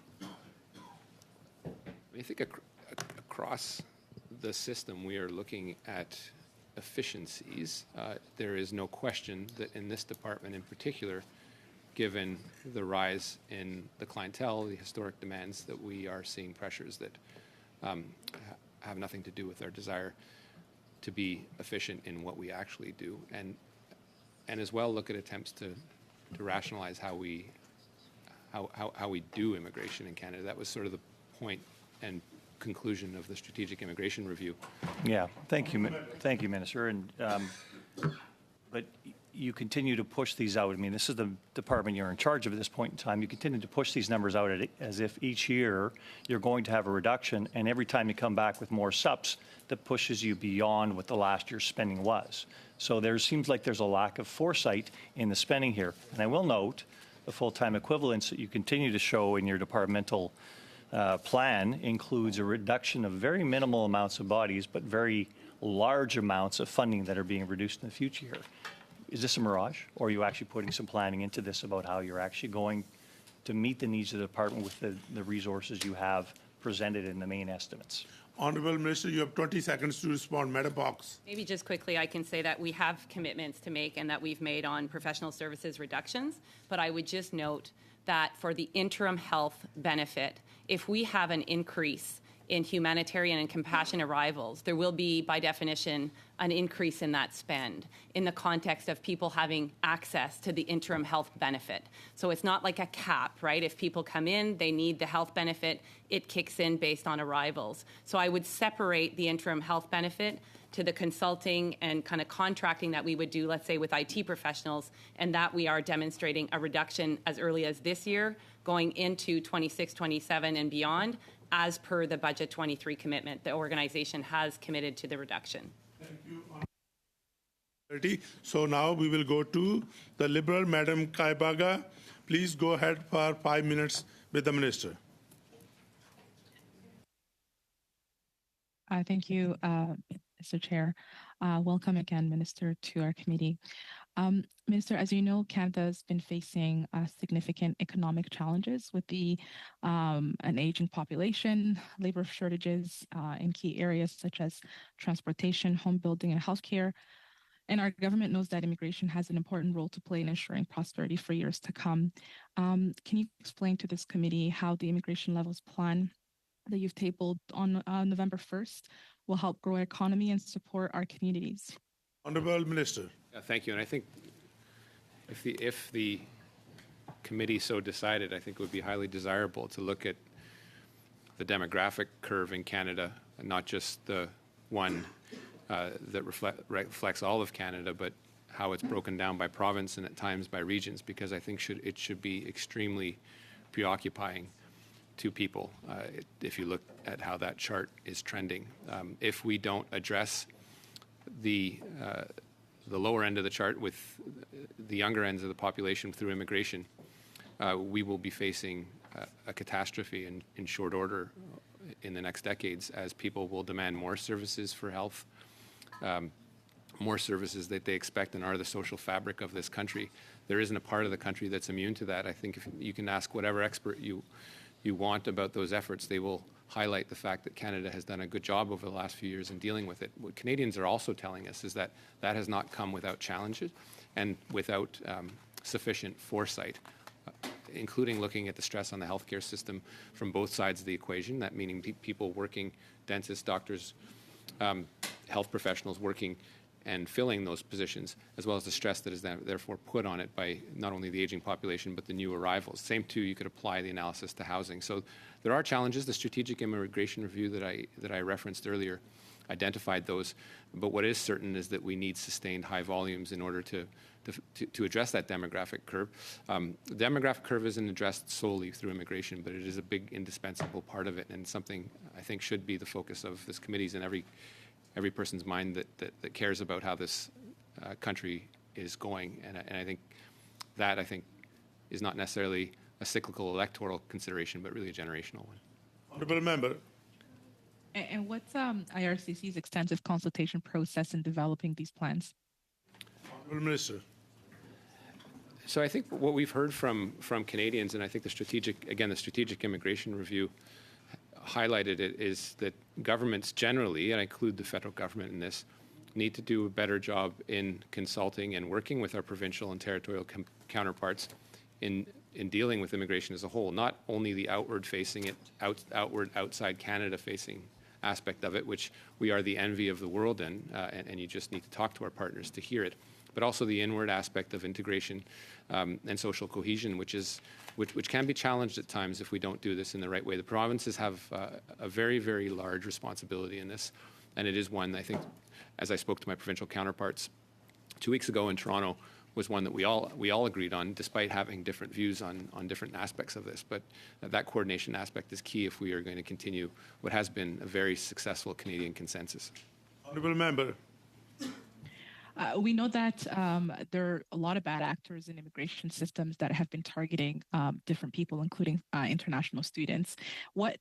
I think across the system, we are looking at efficiencies. There is no question that in this department in particular, given the rise in the clientele, the historic demands, that we are seeing pressures that have nothing to do with our desire to be efficient in what we actually do, and as well look at attempts to rationalize how we do immigration in Canada. That was sort of the point and conclusion of the strategic immigration review. Yeah, thank you, Minister. And but you continue to push these out. I mean, this is the department you're in charge of at this point in time. You continue to push these numbers out as if each year you're going to have a reduction, and every time you come back with more SUPs, that pushes you beyond what the last year's spending was. So there seems like there's a lack of foresight in the spending here. And I will note the full-time equivalents that you continue to show in your departmental plan includes a reduction of very minimal amounts of bodies, but very large amounts of funding that are being reduced in the future here. Is this a mirage, or are you actually putting some planning into this about how you're actually going to meet the needs of the department with the resources you have presented in the main estimates? Honourable Minister, you have 20 seconds to respond. Madam Fox. Maybe just quickly, I can say that we have commitments to make and that we've made on professional services reductions, but I would just note that for the interim health benefit, if we have an increase in humanitarian and compassion arrivals, there will be, by definition, an increase in that spend in the context of people having access to the interim health benefit. So it's not like a cap, right? If people come in, they need the health benefit, it kicks in based on arrivals. So I would separate the interim health benefit to the consulting and kind of contracting that we would do, let's say, with IT professionals, and that we are demonstrating a reduction as early as this year, going into 26, 27, and beyond, as per the Budget 23 commitment. The organization has committed to the reduction. Thank you. So now we will go to the Liberal, Madam Kaibaga. Please go ahead for 5 minutes with the Minister. Thank you, Mr. Chair. Welcome again, Minister, to our committee. Minister, as you know, Canada has been facing significant economic challenges with an aging population, labor shortages in key areas such as transportation, home building, and healthcare. And our government knows that immigration has an important role to play in ensuring prosperity for years to come. Can you explain to this committee how the immigration levels plan that you've tabled on November 1st will help grow our economy and support our communities? Honourable Minister. Thank you. And I think if the committee so decided, I think it would be highly desirable to look at the demographic curve in Canada, not just the one that reflects all of Canada, but how it's broken down by province and at times by regions, because I think it should be extremely preoccupying to people if you look at how that chart is trending. If we don't address the lower end of the chart with the younger ends of the population through immigration, we will be facing a catastrophe in short order in the next decades, as people will demand more services for health, more services that they expect and are the social fabric of this country. There isn't a part of the country that's immune to that. I think if you can ask whatever expert you want about those efforts, they will highlight the fact that Canada has done a good job over the last few years in dealing with it. What Canadians are also telling us is that that has not come without challenges and without sufficient foresight, including looking at the stress on the healthcare system from both sides of the equation, that meaning people working, dentists, doctors, health professionals working and filling those positions, as well as the stress that is therefore put on it by not only the aging population, but the new arrivals. Same too, you could apply the analysis to housing. So there are challenges. The strategic immigration review that I referenced earlier identified those, but what is certain is that we need sustained high volumes in order to address that demographic curve. The demographic curve isn't addressed solely through immigration, but it is a big indispensable part of it, and something I think should be the focus of this committee's and every person's mind that cares about how this country is going. And I think that is not necessarily a cyclical electoral consideration, but really a generational one. Honourable Member. And what's IRCC's extensive consultation process in developing these plans? Honourable Minister. So I think what we've heard from Canadians, and I think the strategic immigration review highlighted it, is that governments generally, and I include the federal government in this, need to do a better job in consulting and working with our provincial and territorial counterparts in dealing with immigration as a whole, not only the outward-facing, outside Canada-facing aspect of it, which we are the envy of the world in, and you just need to talk to our partners to hear it, but also the inward aspect of integration and social cohesion, which can be challenged at times if we don't do this in the right way. The provinces have a very, very large responsibility in this, and it is one, I think, as I spoke to my provincial counterparts 2 weeks ago in Toronto, was one that we all agreed on, despite having different views on different aspects of this. But that coordination aspect is key if we are going to continue what has been a very successful Canadian consensus. Honourable Member. We know that there are a lot of bad actors in immigration systems that have been targeting different people, including international students. What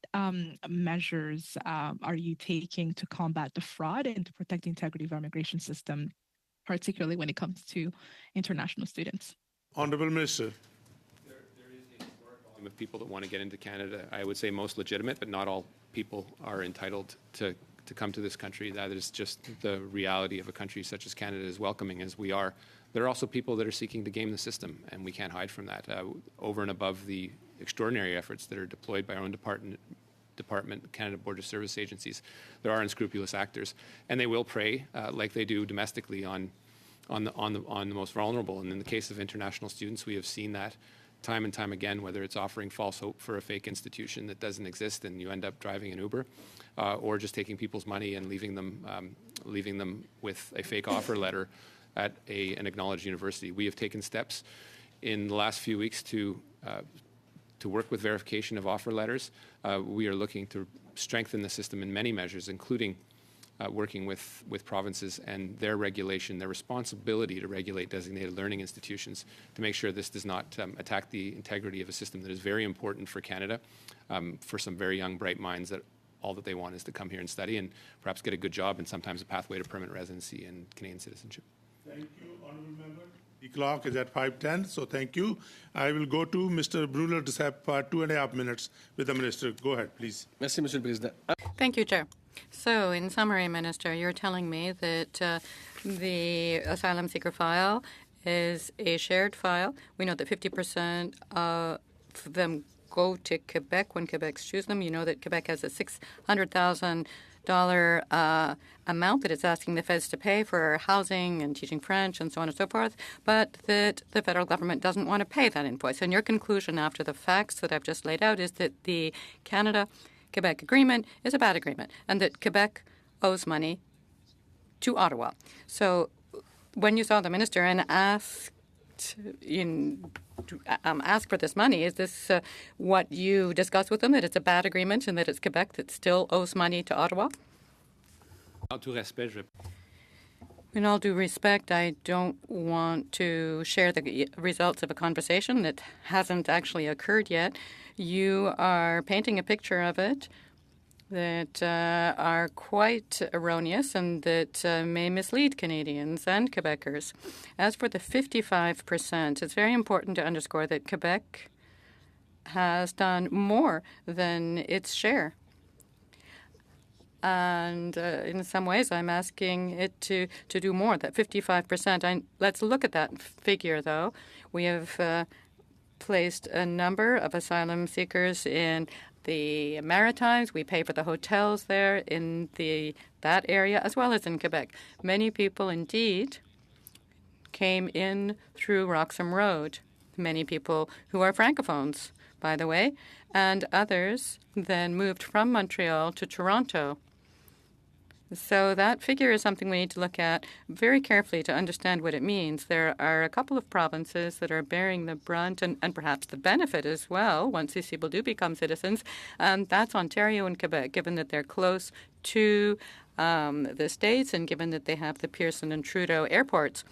measures are you taking to combat the fraud and to protect the integrity of our immigration system, particularly when it comes to international students? Honourable Minister. There is a historic volume of people that want to get into Canada. I would say most legitimate, but not all people are entitled to come to this country. That is just the reality of a country such as Canada, as welcoming as we are. There are also people that are seeking to game the system, and we can't hide from that. Over and above the extraordinary efforts that are deployed by our own department Department, Canada Border Service agencies. There are unscrupulous actors, and they will prey, like they do domestically, on the most vulnerable. And in the case of international students, we have seen that time and time again, whether it's offering false hope for a fake institution that doesn't exist and you end up driving an Uber, or just taking people's money and leaving them with a fake offer letter at an acknowledged university. We have taken steps in the last few weeks to work with verification of offer letters. We are looking to strengthen the system in many measures, including working with provinces and their regulation, their responsibility to regulate designated learning institutions, to make sure this does not attack the integrity of a system that is very important for Canada, for some very young, bright minds that all that they want is to come here and study and perhaps get a good job and sometimes a pathway to permanent residency and Canadian citizenship. Thank you, Honourable Member. The clock is at 5:10, so thank you. I will go to Mr. Brunel de Sepp for 2.5 minutes with the Minister. Go ahead, please. Merci, Monsieur le Président. Thank you, Chair. So, in summary, Minister, you're telling me that the asylum seeker file is a shared file. We know that 50% of them go to Quebec when Quebec chooses them. You know that Quebec has a $600,000 amount that it's asking the feds to pay for housing and teaching French and so on and so forth, but that the federal government doesn't want to pay that invoice. And your conclusion after the facts that I've just laid out is that the Canada-Quebec agreement is a bad agreement and that Quebec owes money to Ottawa. So when you saw the minister and asked ask for this money, is this what you discussed with them, that it's a bad agreement and that it's Quebec that still owes money to Ottawa? In all due respect, I don't want to share the results of a conversation that hasn't actually occurred yet. You are painting a picture of it that are quite erroneous and that may mislead Canadians and Quebecers. As for the 55%, it's very important to underscore that Quebec has done more than its share. And in some ways, I'm asking it to do more, that 55%. Let's look at that figure, though. We have placed a number of asylum seekers in the Maritimes. We pay for the hotels there in that area, as well as in Quebec. Many people, indeed, came in through Roxham Road. Many people who are francophones, by the way, and others then moved from Montreal to Toronto. So that figure is something we need to look at very carefully to understand what it means. There are a couple of provinces that are bearing the brunt and perhaps the benefit as well once these people do become citizens, and that's Ontario and Quebec, given that they're close to the States and given that they have the Pearson and Trudeau airports.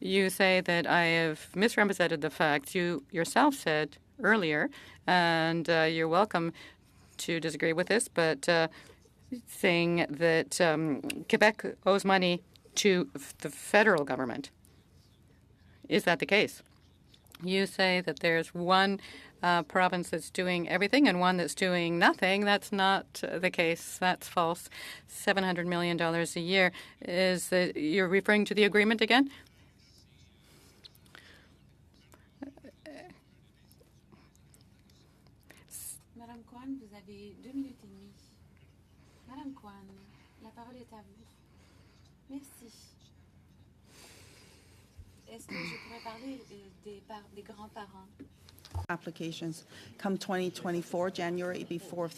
You say that I have misrepresented the facts. You yourself said earlier, and you're welcome to disagree with this, but saying that Quebec owes money to the federal government. Is that the case? You say that there's one province that's doing everything and one that's doing nothing. That's not the case. That's false. $700 million a year. Is that you're referring to the agreement again? Madame Kwan, vous avez 2 minutes et demie. Madame Kwan, la parole est à vous. Merci. Est-ce que je pourrais parler des grands-parents? Applications come 2024, January, it'd be 4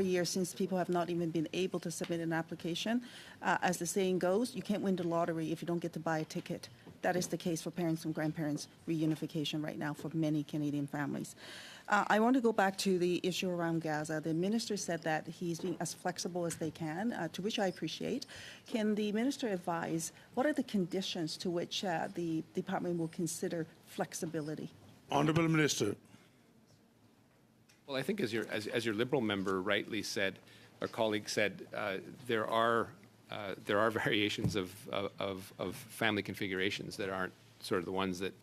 years since people have not even been able to submit an application. As the saying goes, you can't win the lottery if you don't get to buy a ticket. That is the case for parents and grandparents reunification right now for many Canadian families. I want to go back to the issue around Gaza. The minister said that he's being as flexible as they can, to which I appreciate. Can the minister advise what are the conditions to which the department will consider flexibility? Honourable Minister. Well, I think as your Liberal member rightly said, our colleague said, there are variations of family configurations that aren't sort of the ones that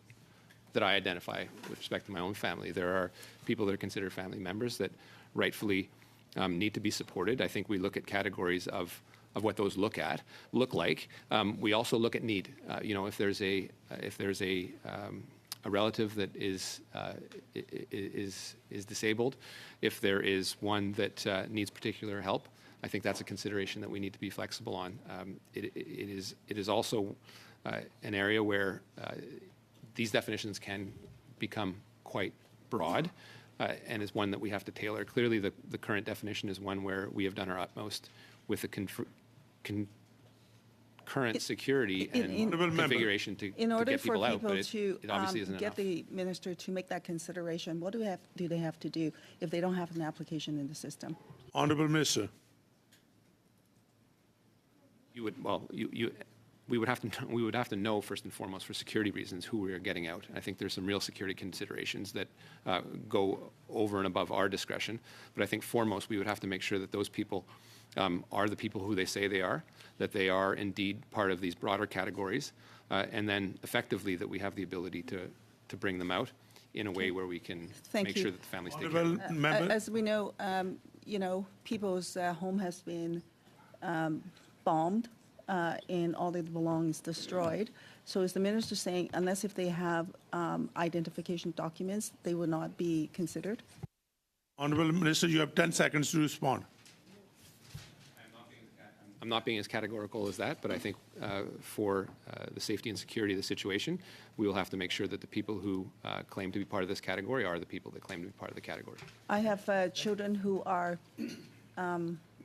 I identify with respect to my own family. There are people that are considered family members that rightfully need to be supported. I think we look at categories of what those look like. We also look at need. If there's a a relative that is disabled, if there is one that needs particular help, I think that's a consideration that we need to be flexible on. It is also an area where these definitions can become quite broad, and is one that we have to tailor. Clearly, the current definition is one where we have done our utmost with the current security and configuration to in order get for people out, but to it obviously isn't get enough. the minister to make that consideration, what do they have to do if they don't have an application in the system? Honorable Minister. We would have to know first and foremost for security reasons who we are getting out. I think there's some real security considerations that go over and above our discretion. But I think foremost we would have to make sure that those people are the people who they say they are, that they are indeed part of these broader categories, and then effectively that we have the ability to bring them out in a way where we can make sure that the families stay care. Member. As we know, people's home has been bombed and all their belongings destroyed. So is the minister saying unless if they have identification documents, they will not be considered? Honorable Minister, you have 10 seconds to respond. I'm not being as categorical as that, but I think for the safety and security of the situation, we will have to make sure that the people who claim to be part of this category are the people that claim to be part of the category. I have children who are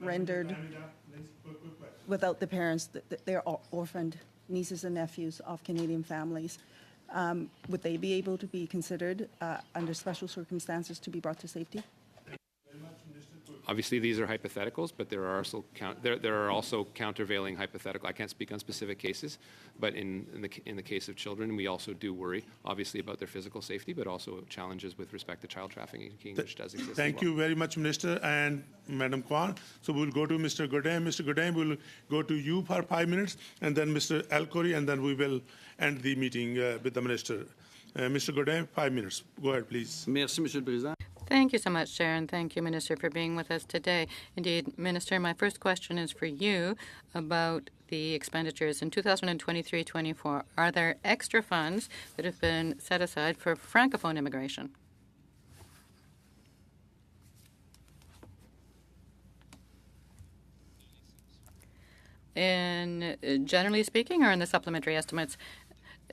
rendered without the parents. They're orphaned nieces and nephews of Canadian families. Would they be able to be considered under special circumstances to be brought to safety? Obviously, these are hypotheticals, but there are also countervailing hypothetical. I can't speak on specific cases, but in the case of children, we also do worry, obviously, about their physical safety, but also challenges with respect to child trafficking, which does exist. Thank you very much, Minister and Madam Kwan. So we'll go to Mr. Godin. Mr. Godin, we'll go to you for 5 minutes, and then Mr. Alcori, and then we will end the meeting with the Minister. Mr. Godin, 5 minutes. Go ahead, please. Merci, Monsieur le Président. Thank you so much, Chair, and thank you, Minister, for being with us today. Indeed, Minister, my first question is for you about the expenditures in 2023-24. Are there extra funds that have been set aside for Francophone immigration? Generally speaking, or in the supplementary estimates?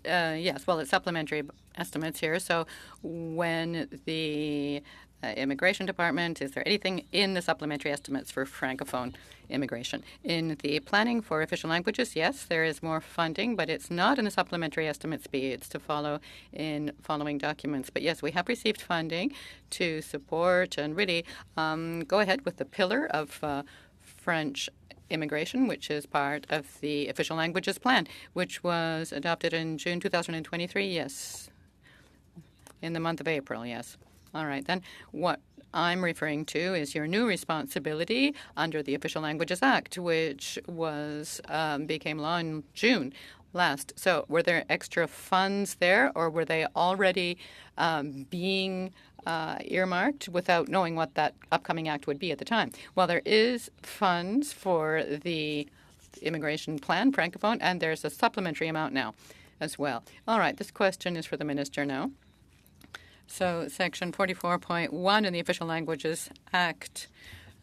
Yes, well, it's supplementary estimates here. So when the Immigration Department, is there anything in the supplementary estimates for Francophone immigration? In the planning for official languages, yes, there is more funding, but it's not in the supplementary estimates B. It's to follow in following documents. But yes, we have received funding to support and really go ahead with the pillar of French immigration, which is part of the official languages plan, which was adopted in June 2023, yes. In the month of April, yes. All right, then what I'm referring to is your new responsibility under the Official Languages Act, which was became law in June last. So were there extra funds there, or were they already being earmarked without knowing what that upcoming act would be at the time? Well, there is funds for the immigration plan, Francophone, and there's a supplementary amount now as well. All right, this question is for the minister now. So Section 44.1 in the Official Languages Act,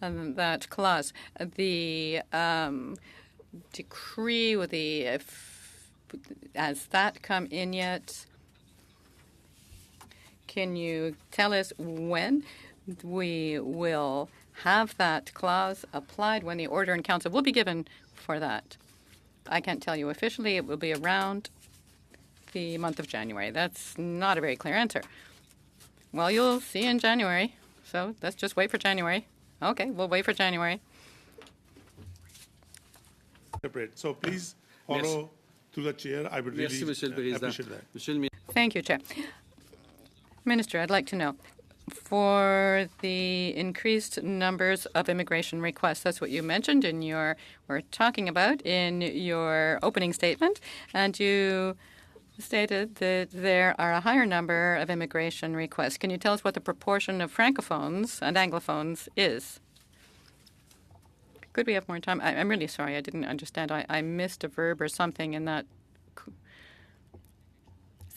that clause, the decree with the, has that come in yet? Can you tell us when we will have that clause applied, when the order in council will be given for that? I can't tell you officially. It will be around the month of January. That's not a very clear answer. Well, you'll see in January. So let's just wait for January. Okay, we'll wait for January. So please follow through the chair. I would really appreciate that. Thank you, Chair. Minister, I'd like to know, for the increased numbers of immigration requests, that's what you mentioned in your, we're talking about in your opening statement, and you stated that there are a higher number of immigration requests. Can you tell us what the proportion of Francophones and Anglophones is? Could we have more time? I'm really sorry. I didn't understand. I missed a verb or something in that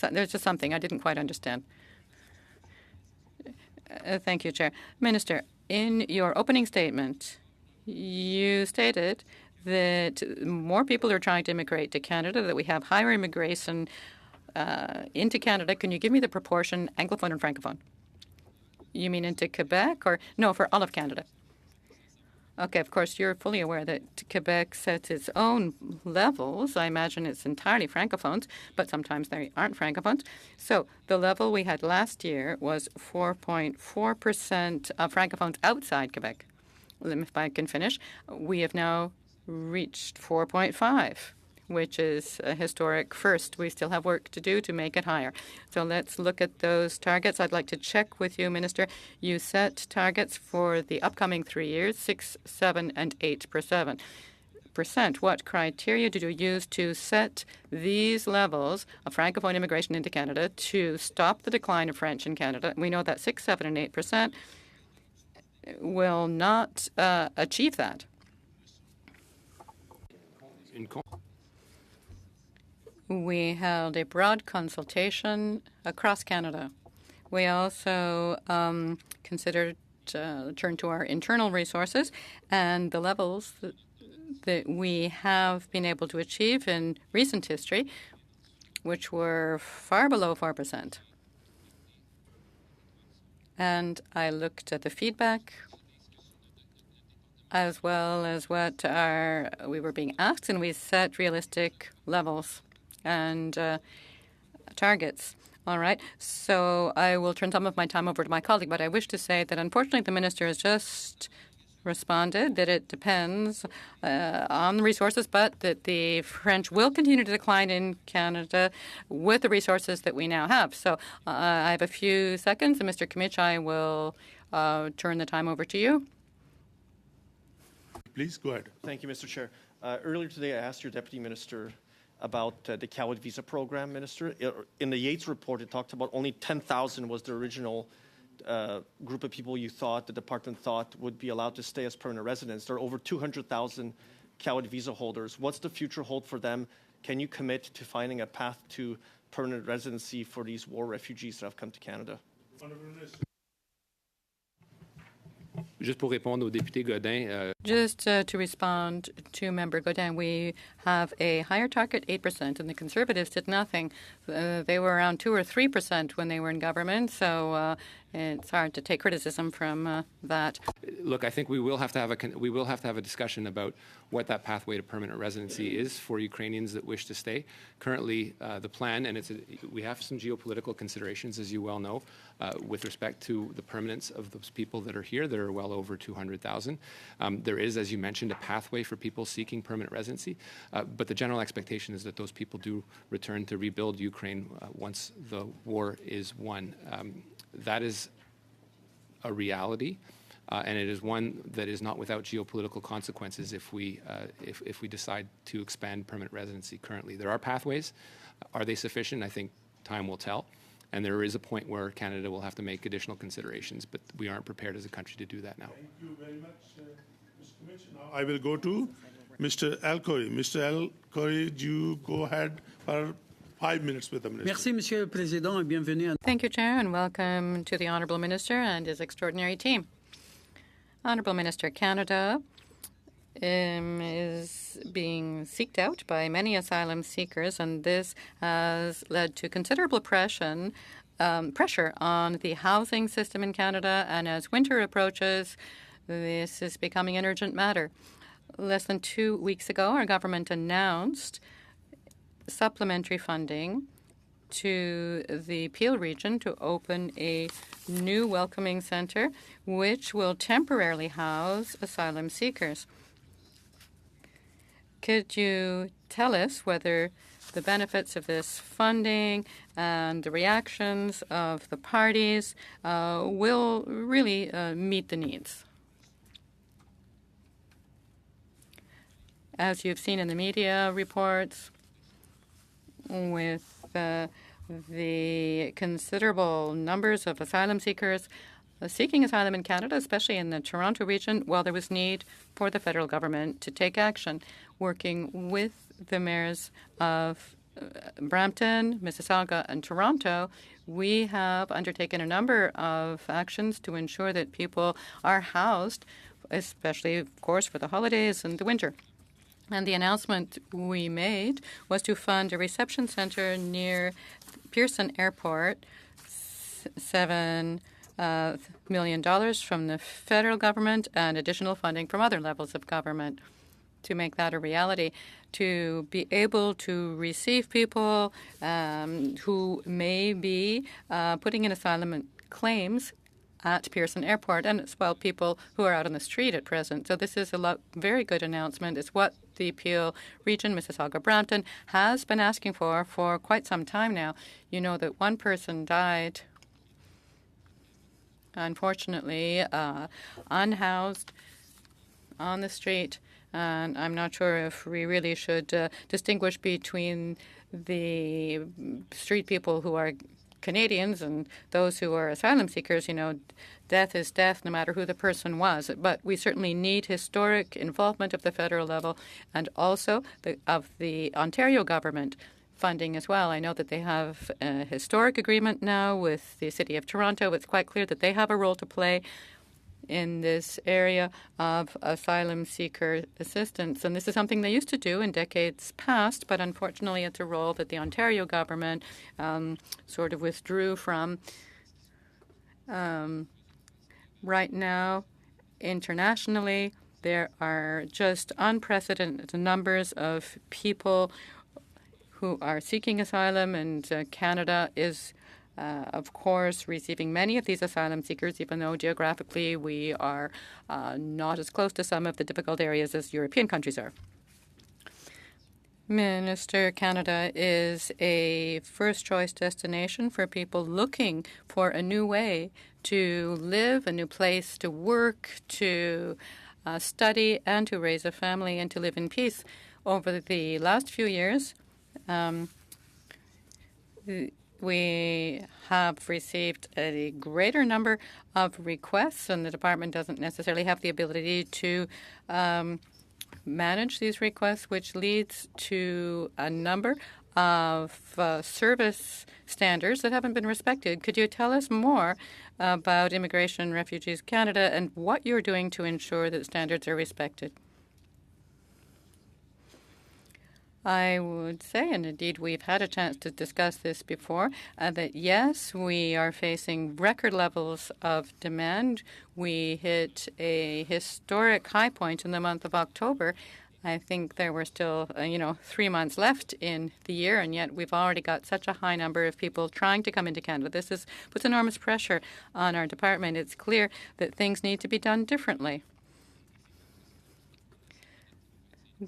So there's just something I didn't quite understand. Thank you, Chair. Minister, in your opening statement, you stated that more people are trying to immigrate to Canada, that we have higher immigration into Canada. Can you give me the proportion, Anglophone and Francophone? You mean into Quebec or no, for all of Canada? Okay, of course, you're fully aware that Quebec sets its own levels. I imagine it's entirely Francophones, but sometimes they aren't Francophones. So the level we had last year was 4.4% of Francophones outside Quebec. If I can finish, we have now reached 4.5, which is a historic first. We still have work to do to make it higher. So let's look at those targets. I'd like to check with you, Minister. You set targets for the upcoming 3 years, 6, 7, and 8%. What criteria did you use to set these levels of Francophone immigration into Canada to stop the decline of French in Canada? We know that 6, 7, and 8% will not achieve that. We held a broad consultation across Canada. We also considered turn to our internal resources and the levels that we have been able to achieve in recent history, which were far below 4%. And I looked at the feedback as well as what we were being asked, and we set realistic levels and targets. All right. So I will turn some of my time over to my colleague, but I wish to say that unfortunately the minister has just responded that it depends on the resources, but that the French will continue to decline in Canada with the resources that we now have. So I have a few seconds, and Mr. Kimmich, I will turn the time over to you. Please go ahead. Thank you, Mr. Chair. Earlier today, I asked your deputy minister about the Coward visa program, Minister. In the Yates report, it talked about only 10,000 was the original group of people you thought, the department thought, would be allowed to stay as permanent residents. There are over 200,000 Coward visa holders. What's the future hold for them? Can you commit to finding a path to permanent residency for these war refugees that have come to Canada? Just pour répondre au député Godin. Just to respond to Member Godin, we have a higher target, 8%, and the Conservatives did nothing. They were around 2 or 3% when they were in government, so it's hard to take criticism from that. Look, I think we will have to have a discussion about what that pathway to permanent residency is for Ukrainians that wish to stay. Currently, the plan, and we have some geopolitical considerations, as you well know, with respect to the permanence of those people that are here, that are well over 200,000. There is, as you mentioned, a pathway for people seeking permanent residency, but the general expectation is that those people do return to rebuild Ukraine once the war is won. That is a reality, and it is one that is not without geopolitical consequences if we decide to expand permanent residency currently. There are pathways. Are they sufficient? I think time will tell. And there is a point where Canada will have to make additional considerations, but we aren't prepared as a country to do that now. Thank you very much, Mr. Commissioner. Now I will go to Mr. Al-Khoury. Mr. Al-Khoury, you go ahead for 5 minutes with the Minister. Merci, Monsieur le Président, et bienvenue. Thank you, Chair, and welcome to the Honourable Minister and his extraordinary team. Honourable Minister, Canada is being seeked out by many asylum seekers, and this has led to considerable pressure on the housing system in Canada. And as winter approaches, this is becoming an urgent matter. Less than 2 weeks ago, our government announced supplementary funding to the Peel region to open a new welcoming centre, which will temporarily house asylum seekers. Could you tell us whether the benefits of this funding and the reactions of the parties will really meet the needs? As you've seen in the media reports, with the considerable numbers of asylum seekers seeking asylum in Canada, especially in the Toronto region, well, there was need for the federal government to take action, working with the mayors of Brampton, Mississauga, and Toronto, we have undertaken a number of actions to ensure that people are housed, especially, of course, for the holidays and the winter. And the announcement we made was to fund a reception center near Pearson Airport, $7 million from the federal government and additional funding from other levels of government to make that a reality, to be able to receive people who may be putting in asylum claims at Pearson Airport, and as well people who are out on the street at present. So this is a very good announcement. It's what the Peel region, Mississauga-Brampton, has been asking for quite some time now. You know that one person died, unfortunately, unhoused on the street. And I'm not sure if we really should distinguish between the street people who are Canadians and those who are asylum seekers. You know, death is death no matter who the person was. But we certainly need historic involvement of the federal level and also of the Ontario government funding as well. I know that they have a historic agreement now with the City of Toronto. It's quite clear that they have a role to play in this area of asylum seeker assistance. And this is something they used to do in decades past, but unfortunately it's a role that the Ontario government sort of withdrew from. Right now, internationally, there are just unprecedented numbers of people who are seeking asylum, and Canada is of course, receiving many of these asylum seekers, even though geographically we are not as close to some of the difficult areas as European countries are. Minister, Canada is a first-choice destination for people looking for a new way to live, a new place to work, to study, and to raise a family and to live in peace. Over the last few years, we have received a greater number of requests, and the department doesn't necessarily have the ability to manage these requests, which leads to a number of service standards that haven't been respected. Could you tell us more about Immigration and Refugees Canada and what you're doing to ensure that standards are respected? I would say, and indeed we've had a chance to discuss this before, that yes, we are facing record levels of demand. We hit a historic high point in the month of October. I think there were still, 3 months left in the year, and yet we've already got such a high number of people trying to come into Canada. This puts enormous pressure on our department. It's clear that things need to be done differently.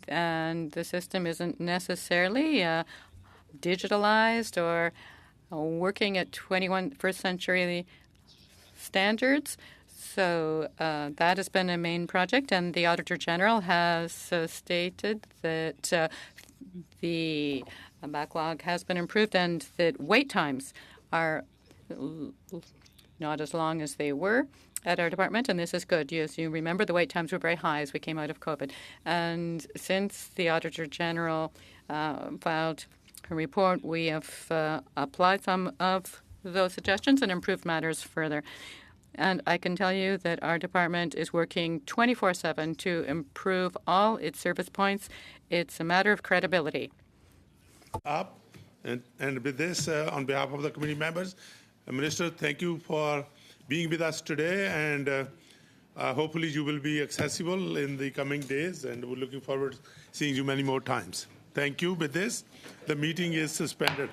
And the system isn't necessarily digitalized or working at 21st century standards. So that has been a main project, and the Auditor General has stated that the backlog has been improved and that wait times are not as long as they were at our department, and this is good. As you remember, the wait times were very high as we came out of COVID. And since the Auditor General filed her report, we have applied some of those suggestions and improved matters further. And I can tell you that our department is working 24/7 to improve all its service points. It's a matter of credibility. And with this, on behalf of the committee members, Minister, thank you for being with us today, and hopefully you will be accessible in the coming days, and we're looking forward to seeing you many more times. Thank you. With this, the meeting is suspended.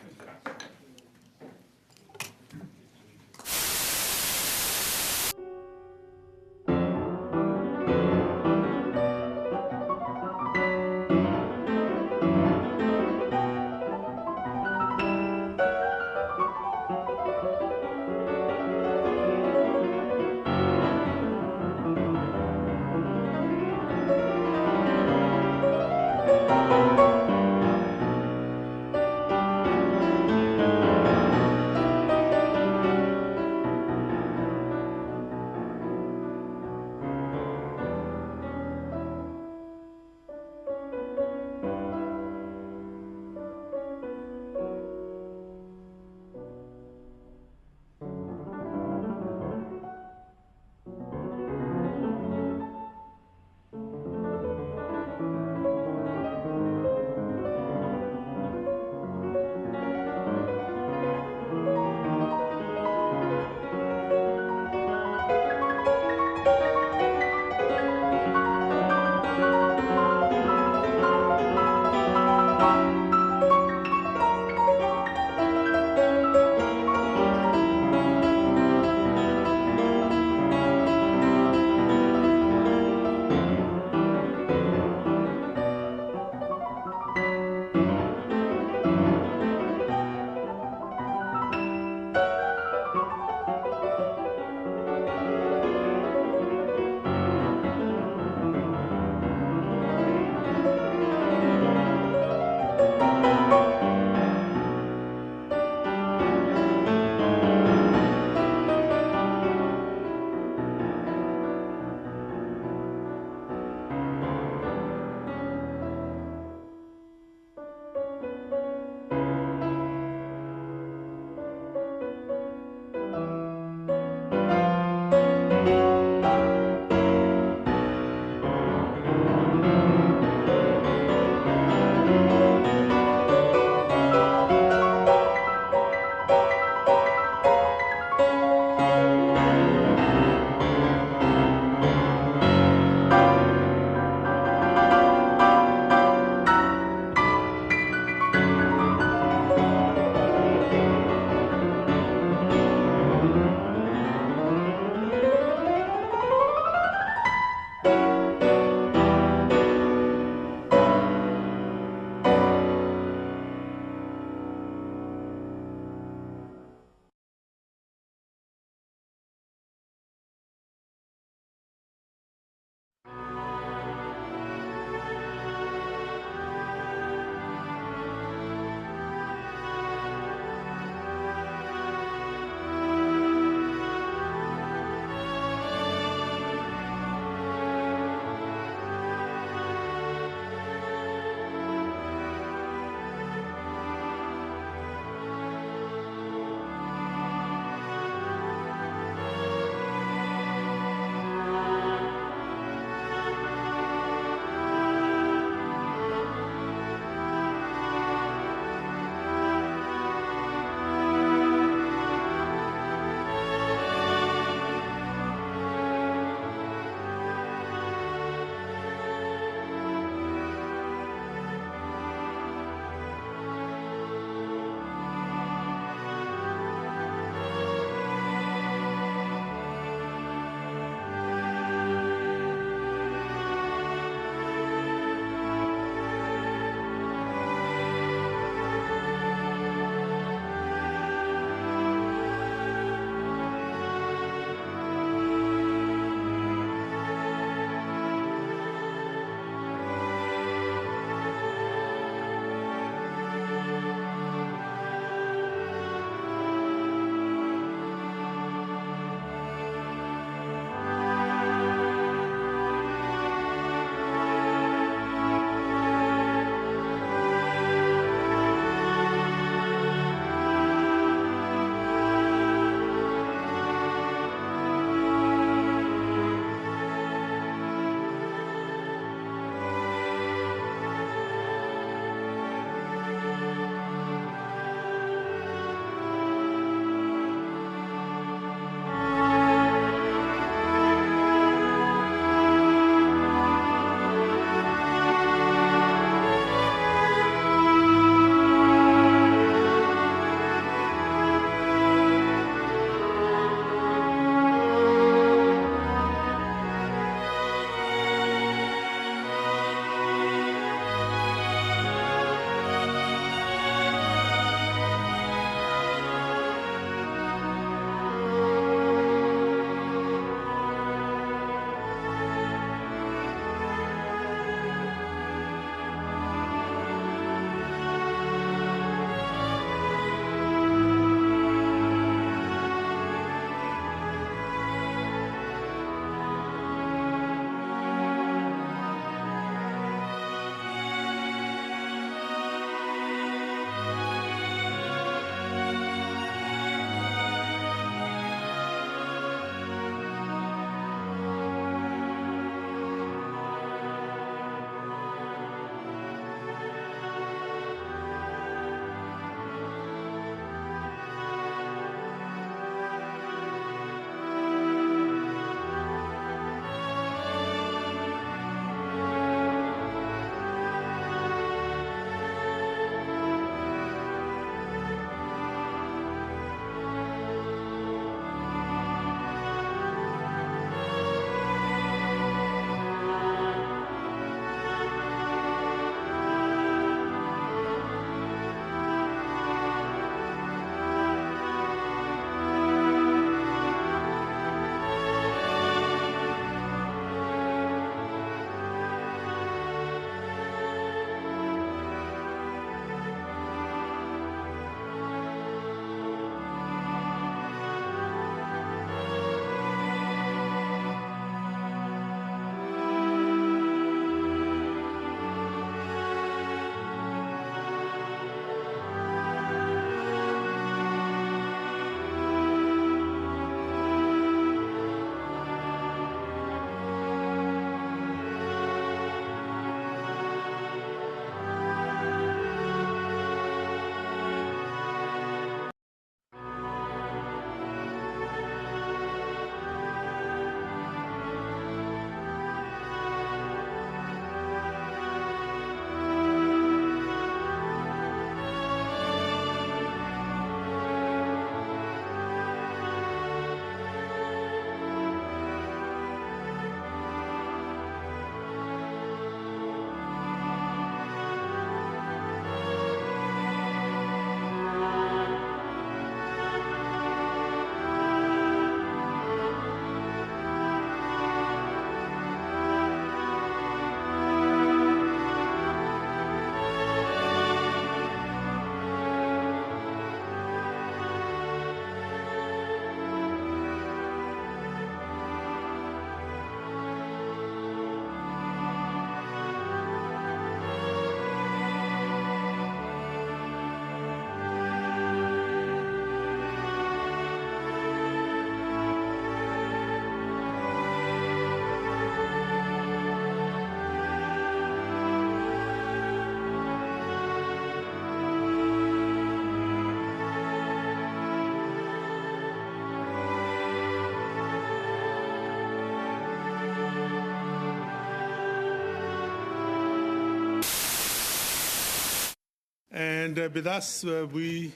And with us, we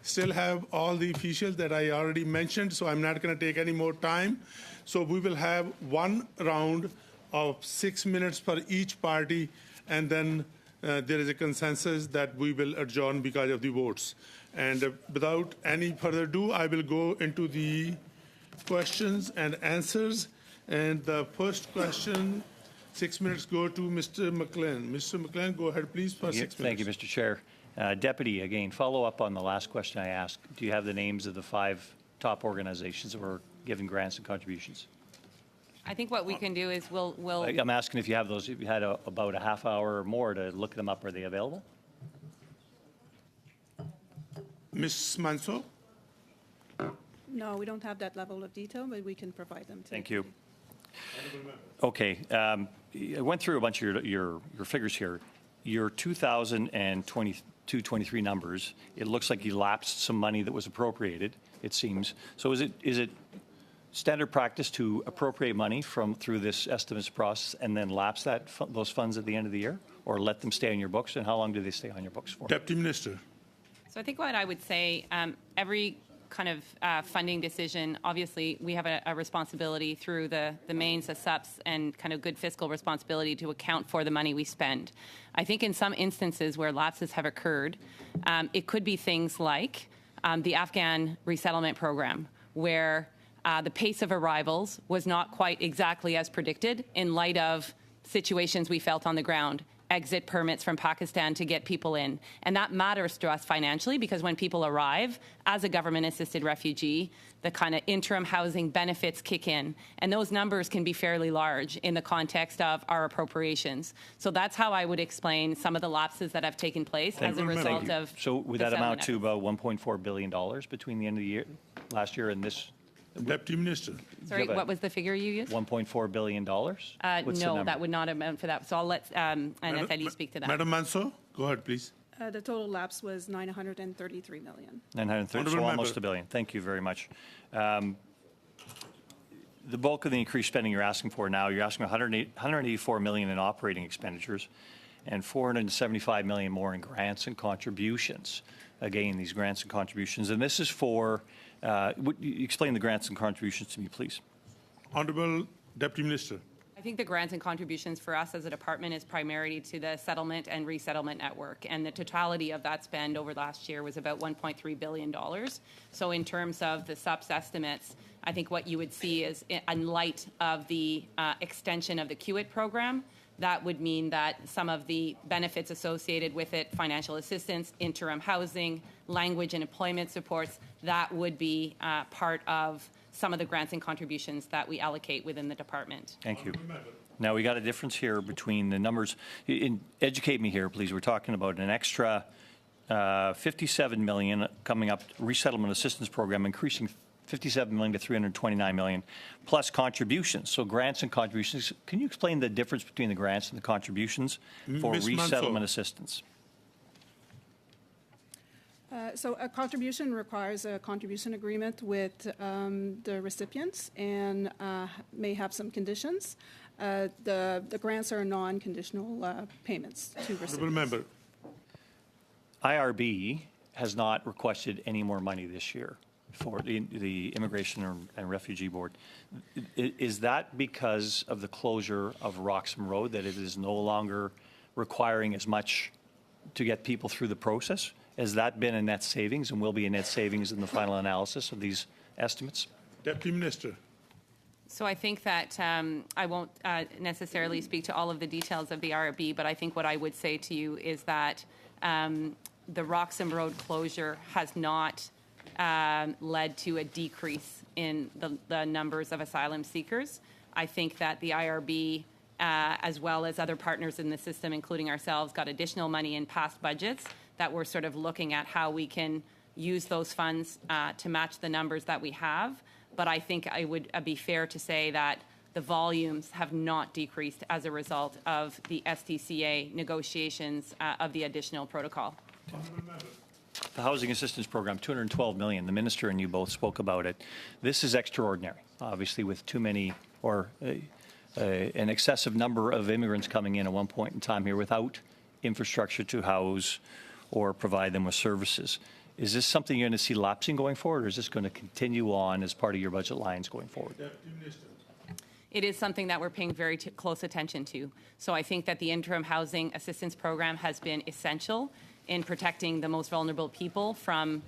still have all the officials that I already mentioned, so I'm not going to take any more time. So we will have one round of 6 minutes for each party, and then there is a consensus that we will adjourn because of the votes. And without any further ado, I will go into the questions and answers. And the first question, 6 minutes, go to Mr. McLean. Mr. McLean, go ahead, please, for 6 minutes. Thank you, Mr. Chair. Deputy, again, follow up on the last question I asked. Do you have the names of the 5 top organizations that were given grants and contributions? I think what we can do is we'll I'm asking if you have those, if you had about a half hour or more to look them up. Are they available? Ms. Manso? No, we don't have that level of detail, but we can provide them to Thank you. Okay. I went through a bunch of your figures here. Your 2022-23 numbers, it looks like you lapsed some money that was appropriated, it seems. So is it standard practice to appropriate money through this estimates process and then lapse those funds at the end of the year, or let them stay on your books? And how long do they stay on your books for? Deputy Minister. So I think what I would say, every kind of funding decision, obviously we have a responsibility through the mains, the SUPs, and kind of good fiscal responsibility to account for the money we spend. I think in some instances where lapses have occurred, it could be things like the Afghan resettlement program, where the pace of arrivals was not quite exactly as predicted in light of situations we felt on the ground. Exit permits from Pakistan to get people in. And that matters to us financially because when people arrive as a government-assisted refugee, the kind of interim housing benefits kick in. And those numbers can be fairly large in the context of our appropriations. So that's how I would explain some of the lapses that have taken place as a result of So would that amount to about $1.4 billion between the end of the year, last year, and this? Deputy Minister. Sorry, what was the figure you used? $1.4 billion? No, that would not amount for that. So I'll let NFLE speak to that. Madam Manso, go ahead, please. The total lapse was $933 million. 930, so almost $1 billion. Thank you very much. The bulk of the increased spending you're asking for now, you're asking $184 million in operating expenditures and $475 million more in grants and contributions. Again, these grants and contributions, and this is for. Would you explain the grants and contributions to me, please? Honourable Deputy Minister. I think the grants and contributions for us as a department is primarily to the settlement and resettlement network, and the totality of that spend over last year was about $1.3 billion. So in terms of the SUPS estimates, I think what you would see is, in light of the extension of the QIT program, that would mean that some of the benefits associated with it, financial assistance, interim housing, language and employment supports, that would be part of some of the grants and contributions that we allocate within the department. Thank you. Now, we got a difference here between the numbers. Educate me here, please. We're talking about an extra $57 million coming up, resettlement assistance program, increasing $57 million to $329 million, plus contributions. So grants and contributions. Can you explain the difference between the grants and the contributions for resettlement assistance? So a contribution requires a contribution agreement with the recipients and may have some conditions. The grants are non-conditional payments to recipients. Member. IRB has not requested any more money this year for the Immigration and Refugee Board. Is that because of the closure of Roxham Road, that it is no longer requiring as much to get people through the process? Has that been a net savings and will be a net savings in the final analysis of these estimates? Deputy Minister. So I think that I won't necessarily speak to all of the details of the IRB, but I think what I would say to you is that the Roxham Road closure has not led to a decrease in the numbers of asylum seekers. I think that the IRB, as well as other partners in the system, including ourselves, got additional money in past budgets that we're sort of looking at how we can use those funds to match the numbers that we have. But I think it would be fair to say that the volumes have not decreased as a result of the STCA negotiations of the additional protocol. The Housing Assistance Program, $212 million. The Minister and you both spoke about it. This is extraordinary, obviously, with too many or an excessive number of immigrants coming in at one point in time here without infrastructure to house or provide them with services. Is this something you're going to see lapsing going forward, or is this going to continue on as part of your budget lines going forward? It is something that we're paying very close attention to. So I think that the interim housing assistance program has been essential in protecting the most vulnerable people from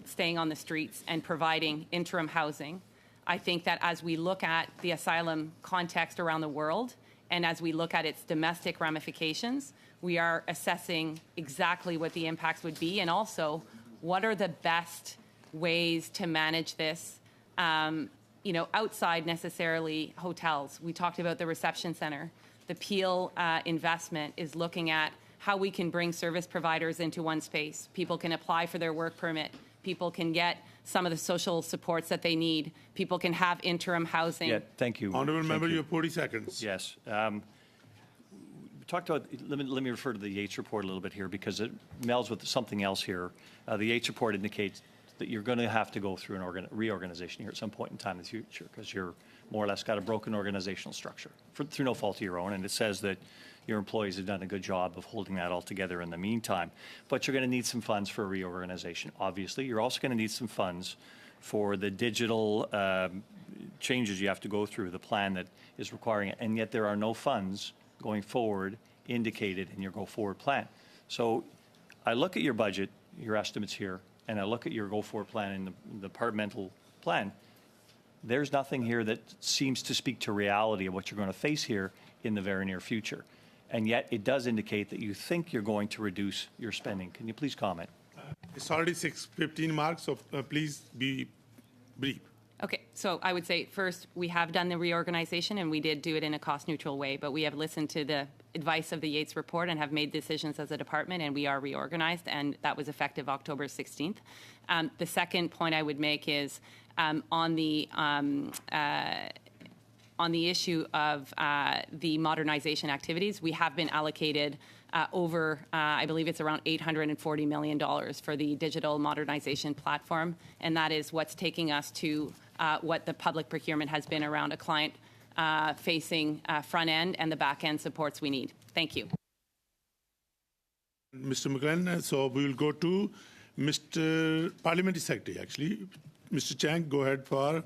staying on the streets and providing interim housing. I think that as we look at the asylum context around the world and as we look at its domestic ramifications, we are assessing exactly what the impacts would be and also what are the best ways to manage this outside necessarily hotels. We talked about the reception center. The Peel investment is looking at how we can bring service providers into one space. People can apply for their work permit. People can get some of the social supports that they need. People can have interim housing. Yeah, thank you. Honourable Member, you have 40 seconds. Yes. We talked about, let me refer to the Yates report a little bit here because it melds with something else here. The Yates report indicates that you're going to have to go through a reorganization here at some point in time in the future because you're more or less got a broken organizational structure through no fault of your own. And it says that your employees have done a good job of holding that all together in the meantime. But you're going to need some funds for a reorganization. Obviously, you're also going to need some funds for the digital changes you have to go through, the plan that is requiring it. And yet there are no funds going forward indicated in your go-forward plan. So I look at your budget, your estimates here, and I look at your go-forward plan and the departmental plan. There's nothing here that seems to speak to reality of what you're going to face here in the very near future. And yet it does indicate that you think you're going to reduce your spending. Can you please comment? It's already 6:15 marks, so please be brief. Okay, so I would say first, we have done the reorganization and we did do it in a cost-neutral way, but we have listened to the advice of the Yates report and have made decisions as a department, and we are reorganized, and that was effective October 16th. The second point I would make is on the issue of the modernization activities, we have been allocated over, I believe it's around $840 million for the digital modernization platform, and that is what's taking us to what the public procurement has been around a client-facing front end and the back end supports we need. Thank you. Mr. McGlenn, so we will go to Mr. Parliamentary Secretary, actually. Mr. Chang, go ahead for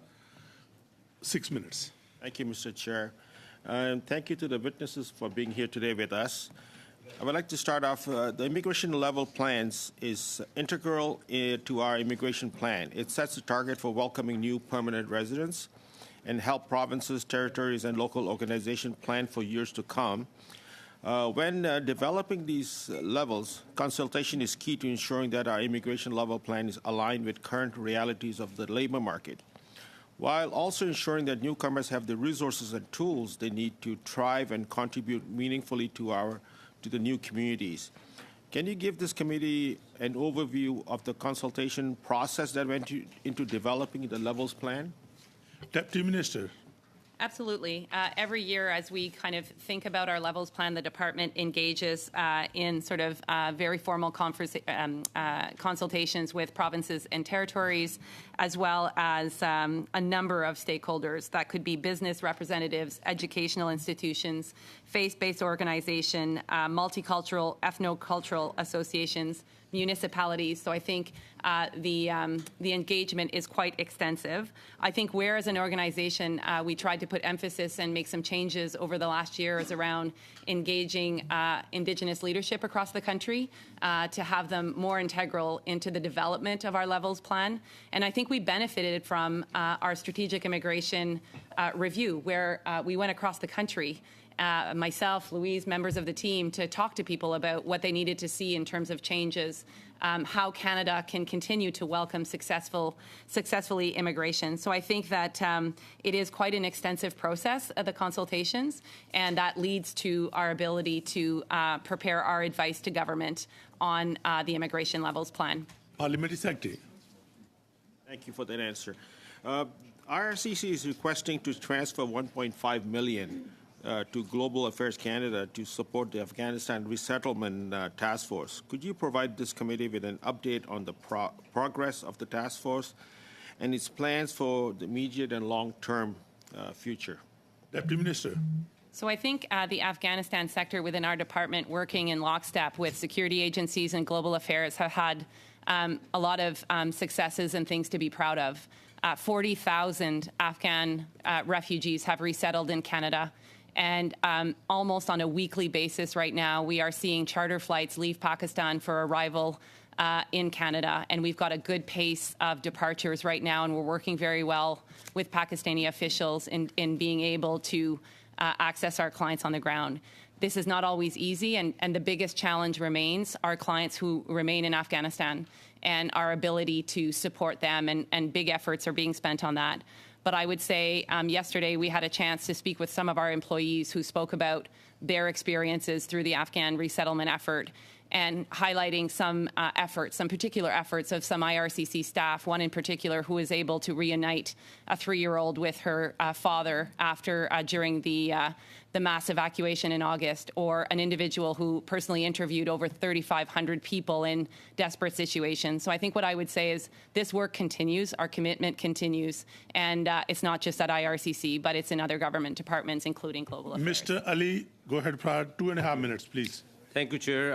6 minutes. Thank you, Mr. Chair. And thank you to the witnesses for being here today with us. I would like to start off, the immigration level plans is integral to our immigration plan. It sets a target for welcoming new permanent residents and help provinces, territories, and local organizations plan for years to come. When developing these levels, consultation is key to ensuring that our immigration level plan is aligned with current realities of the labor market, while also ensuring that newcomers have the resources and tools they need to thrive and contribute meaningfully to the new communities. Can you give this committee an overview of the consultation process that went into developing the levels plan? Deputy Minister. Absolutely. Every year, as we kind of think about our levels plan, the department engages in sort of very formal consultations with provinces and territories, as well as a number of stakeholders. That could be business representatives, educational institutions, faith-based organization, multicultural, ethnocultural associations, municipalities. So I think the engagement is quite extensive. I think where as an organization we tried to put emphasis and make some changes over the last year is around engaging Indigenous leadership across the country to have them more integral into the development of our levels plan. And I think we benefited from our strategic immigration review where we went across the country, myself, Louise, members of the team, to talk to people about what they needed to see in terms of changes, how Canada can continue to welcome successfully immigration. So I think that it is quite an extensive process of the consultations, and that leads to our ability to prepare our advice to government on the immigration levels plan. Parliamentary Secretary. Thank you for that answer. IRCC is requesting to transfer $1.5 million to Global Affairs Canada to support the Afghanistan Resettlement Task Force. Could you provide this committee with an update on the progress of the task force and its plans for the immediate and long-term future? Deputy Minister. So I think the Afghanistan sector within our department, working in lockstep with security agencies and global affairs, have had a lot of successes and things to be proud of. 40,000 Afghan refugees have resettled in Canada. And almost on a weekly basis right now, we are seeing charter flights leave Pakistan for arrival in Canada. And we've got a good pace of departures right now, and we're working very well with Pakistani officials in being able to access our clients on the ground. This is not always easy, and the biggest challenge remains our clients who remain in Afghanistan and our ability to support them, and big efforts are being spent on that. But I would say yesterday we had a chance to speak with some of our employees who spoke about their experiences through the Afghan resettlement effort, and highlighting some efforts, some particular efforts of some IRCC staff, one in particular who was able to reunite a 3-year-old with her father during the mass evacuation in August, or an individual who personally interviewed over 3,500 people in desperate situations. So I think what I would say is this work continues, our commitment continues, and it's not just at IRCC, but it's in other government departments, including global affairs. Mr. Ali, go ahead, Prad. 2.5 minutes, please. Thank you, Chair.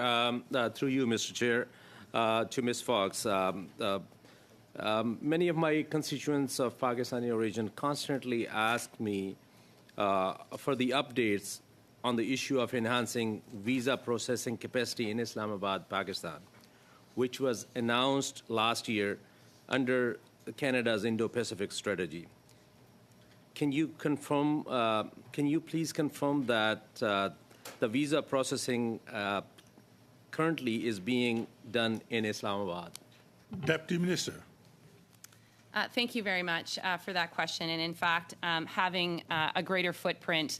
Through you, Mr. Chair, to Ms. Fox. Many of my constituents of Pakistani origin constantly ask me for the updates on the issue of enhancing visa processing capacity in Islamabad, Pakistan, which was announced last year under Canada's Indo-Pacific strategy. Can you please confirm that the visa processing currently is being done in Islamabad? Deputy Minister. Thank you very much for that question. And in fact, having a greater footprint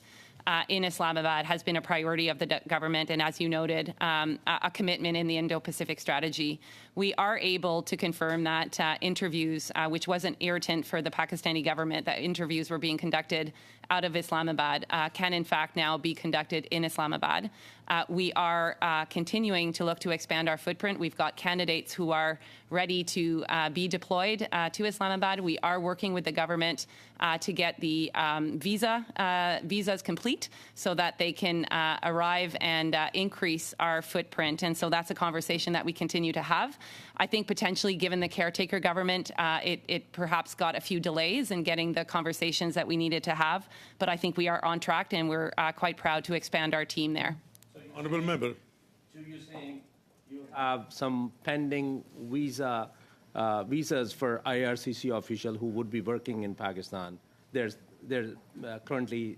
in Islamabad has been a priority of the government, and as you noted, a commitment in the Indo-Pacific strategy. We are able to confirm that interviews, which was an irritant for the Pakistani government, that interviews were being conducted out of Islamabad, can in fact now be conducted in Islamabad. We are continuing to look to expand our footprint. We've got candidates who are ready to be deployed to Islamabad. We are working with the government to get the visas complete so that they can arrive and increase our footprint. And so that's a conversation that we continue to have. I think potentially, given the caretaker government, it perhaps got a few delays in getting the conversations that we needed to have. But I think we are on track, and we're quite proud to expand our team there. Honourable Member. So you're saying you have some pending visas for IRCC officials who would be working in Pakistan. There's currently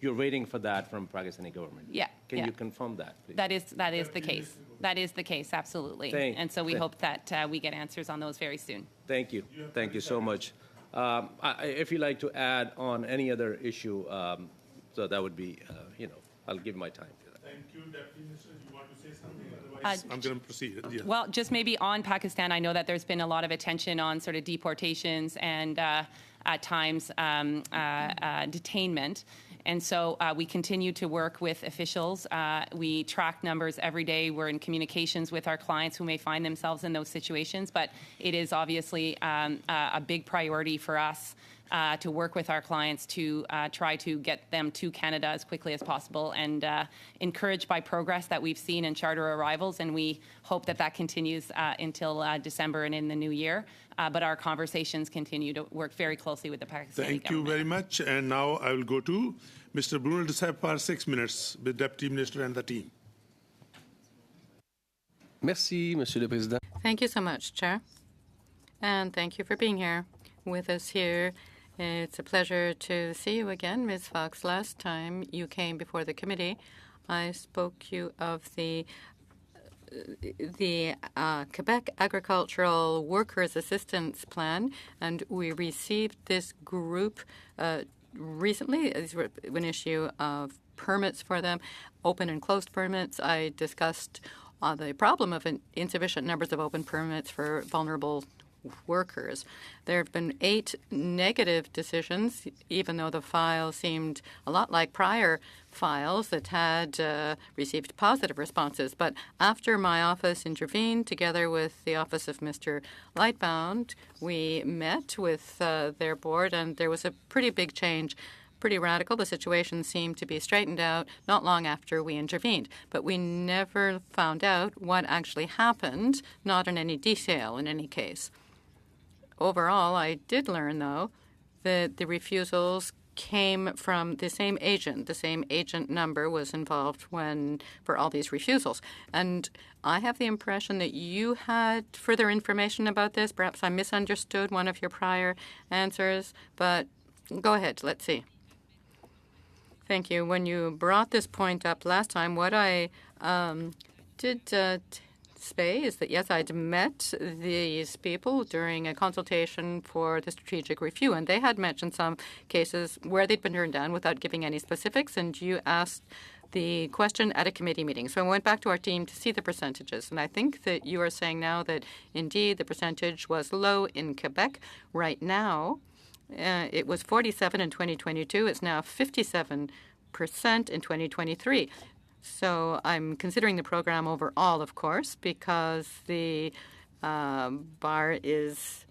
you're waiting for that from Pakistani government. Yeah. Can you confirm that, please? That is the case. That is the case, absolutely. And so we hope that we get answers on those very soon. Thank you. Thank you so much. If you'd like to add on any other issue, so that would be, I'll give my time to that. Thank you, Deputy Minister. Do you want to say something? Otherwise, I'm going to proceed. Yes. Well, just maybe on Pakistan, I know that there's been a lot of attention on sort of deportations and at times detainment. And so we continue to work with officials. We track numbers every day. We're in communications with our clients who may find themselves in those situations. But it is obviously a big priority for us to work with our clients to try to get them to Canada as quickly as possible, and encouraged by progress that we've seen in charter arrivals. And we hope that that continues until December and in the new year. But our conversations continue to work very closely with the Pakistani government. Thank you very much. And now I will go to Mr. Bruno de Sep for 6 minutes with Deputy Minister and the team. Merci, Monsieur le Président. Thank you so much, Chair. And thank you for being here with us here. It's a pleasure to see you again, Ms. Fox. Last time you came before the committee, I spoke you of the Quebec Agricultural Workers Assistance Plan, and we received this group recently. These were an issue of permits for them, open and closed permits. I discussed the problem of insufficient numbers of open permits for vulnerable workers. There have been 8 negative decisions, even though the file seemed a lot like prior files that had received positive responses. But after my office intervened, together with the office of Mr. Lightbound, we met with their board, and there was a pretty big change. pretty radical. The situation seemed to be straightened out not long after we intervened, but we never found out what actually happened, not in any detail in any case. Overall, I did learn, though, that the refusals came from the same agent. The same agent number was involved for all these refusals. And I have the impression that you had further information about this. Perhaps I misunderstood one of your prior answers, but go ahead. Let's see. Thank you. When you brought this point up last time, what I did say is that, yes, I'd met these people during a consultation for the strategic review, and they had mentioned some cases where they'd been turned down without giving any specifics, and you asked the question at a committee meeting. So I went back to our team to see the percentages, and I think that you are saying now that, indeed, the percentage was low in Quebec. Right now, it was 47 in 2022. It's now 57% in 2023. So I'm considering the program overall, of course, because the bar is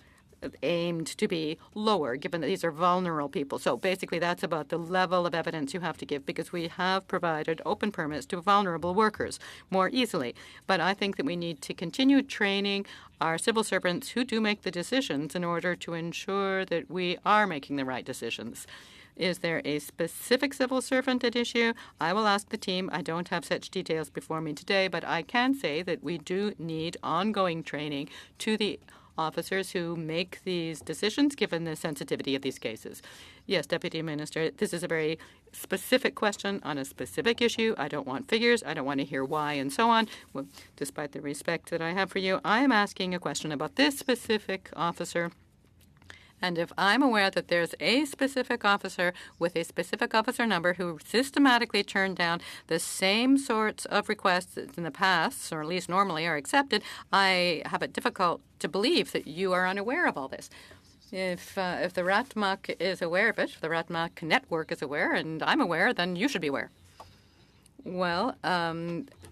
aimed to be lower, given that these are vulnerable people. So basically, that's about the level of evidence you have to give, because we have provided open permits to vulnerable workers more easily. But I think that we need to continue training our civil servants who do make the decisions in order to ensure that we are making the right decisions. Is there a specific civil servant at issue? I will ask the team. I don't have such details before me today, but I can say that we do need ongoing training to the officers who make these decisions, given the sensitivity of these cases. Yes, Deputy Minister, this is a very specific question on a specific issue. I don't want figures. I don't want to hear why and so on. Well, despite the respect that I have for you, I am asking a question about this specific officer. And if I'm aware that there's a specific officer with a specific officer number who systematically turned down the same sorts of requests that in the past, or at least normally, are accepted, I have it difficult to believe that you are unaware of all this. If the RATMAC is aware of it, if the RATMAC network is aware, and I'm aware, then you should be aware. Well,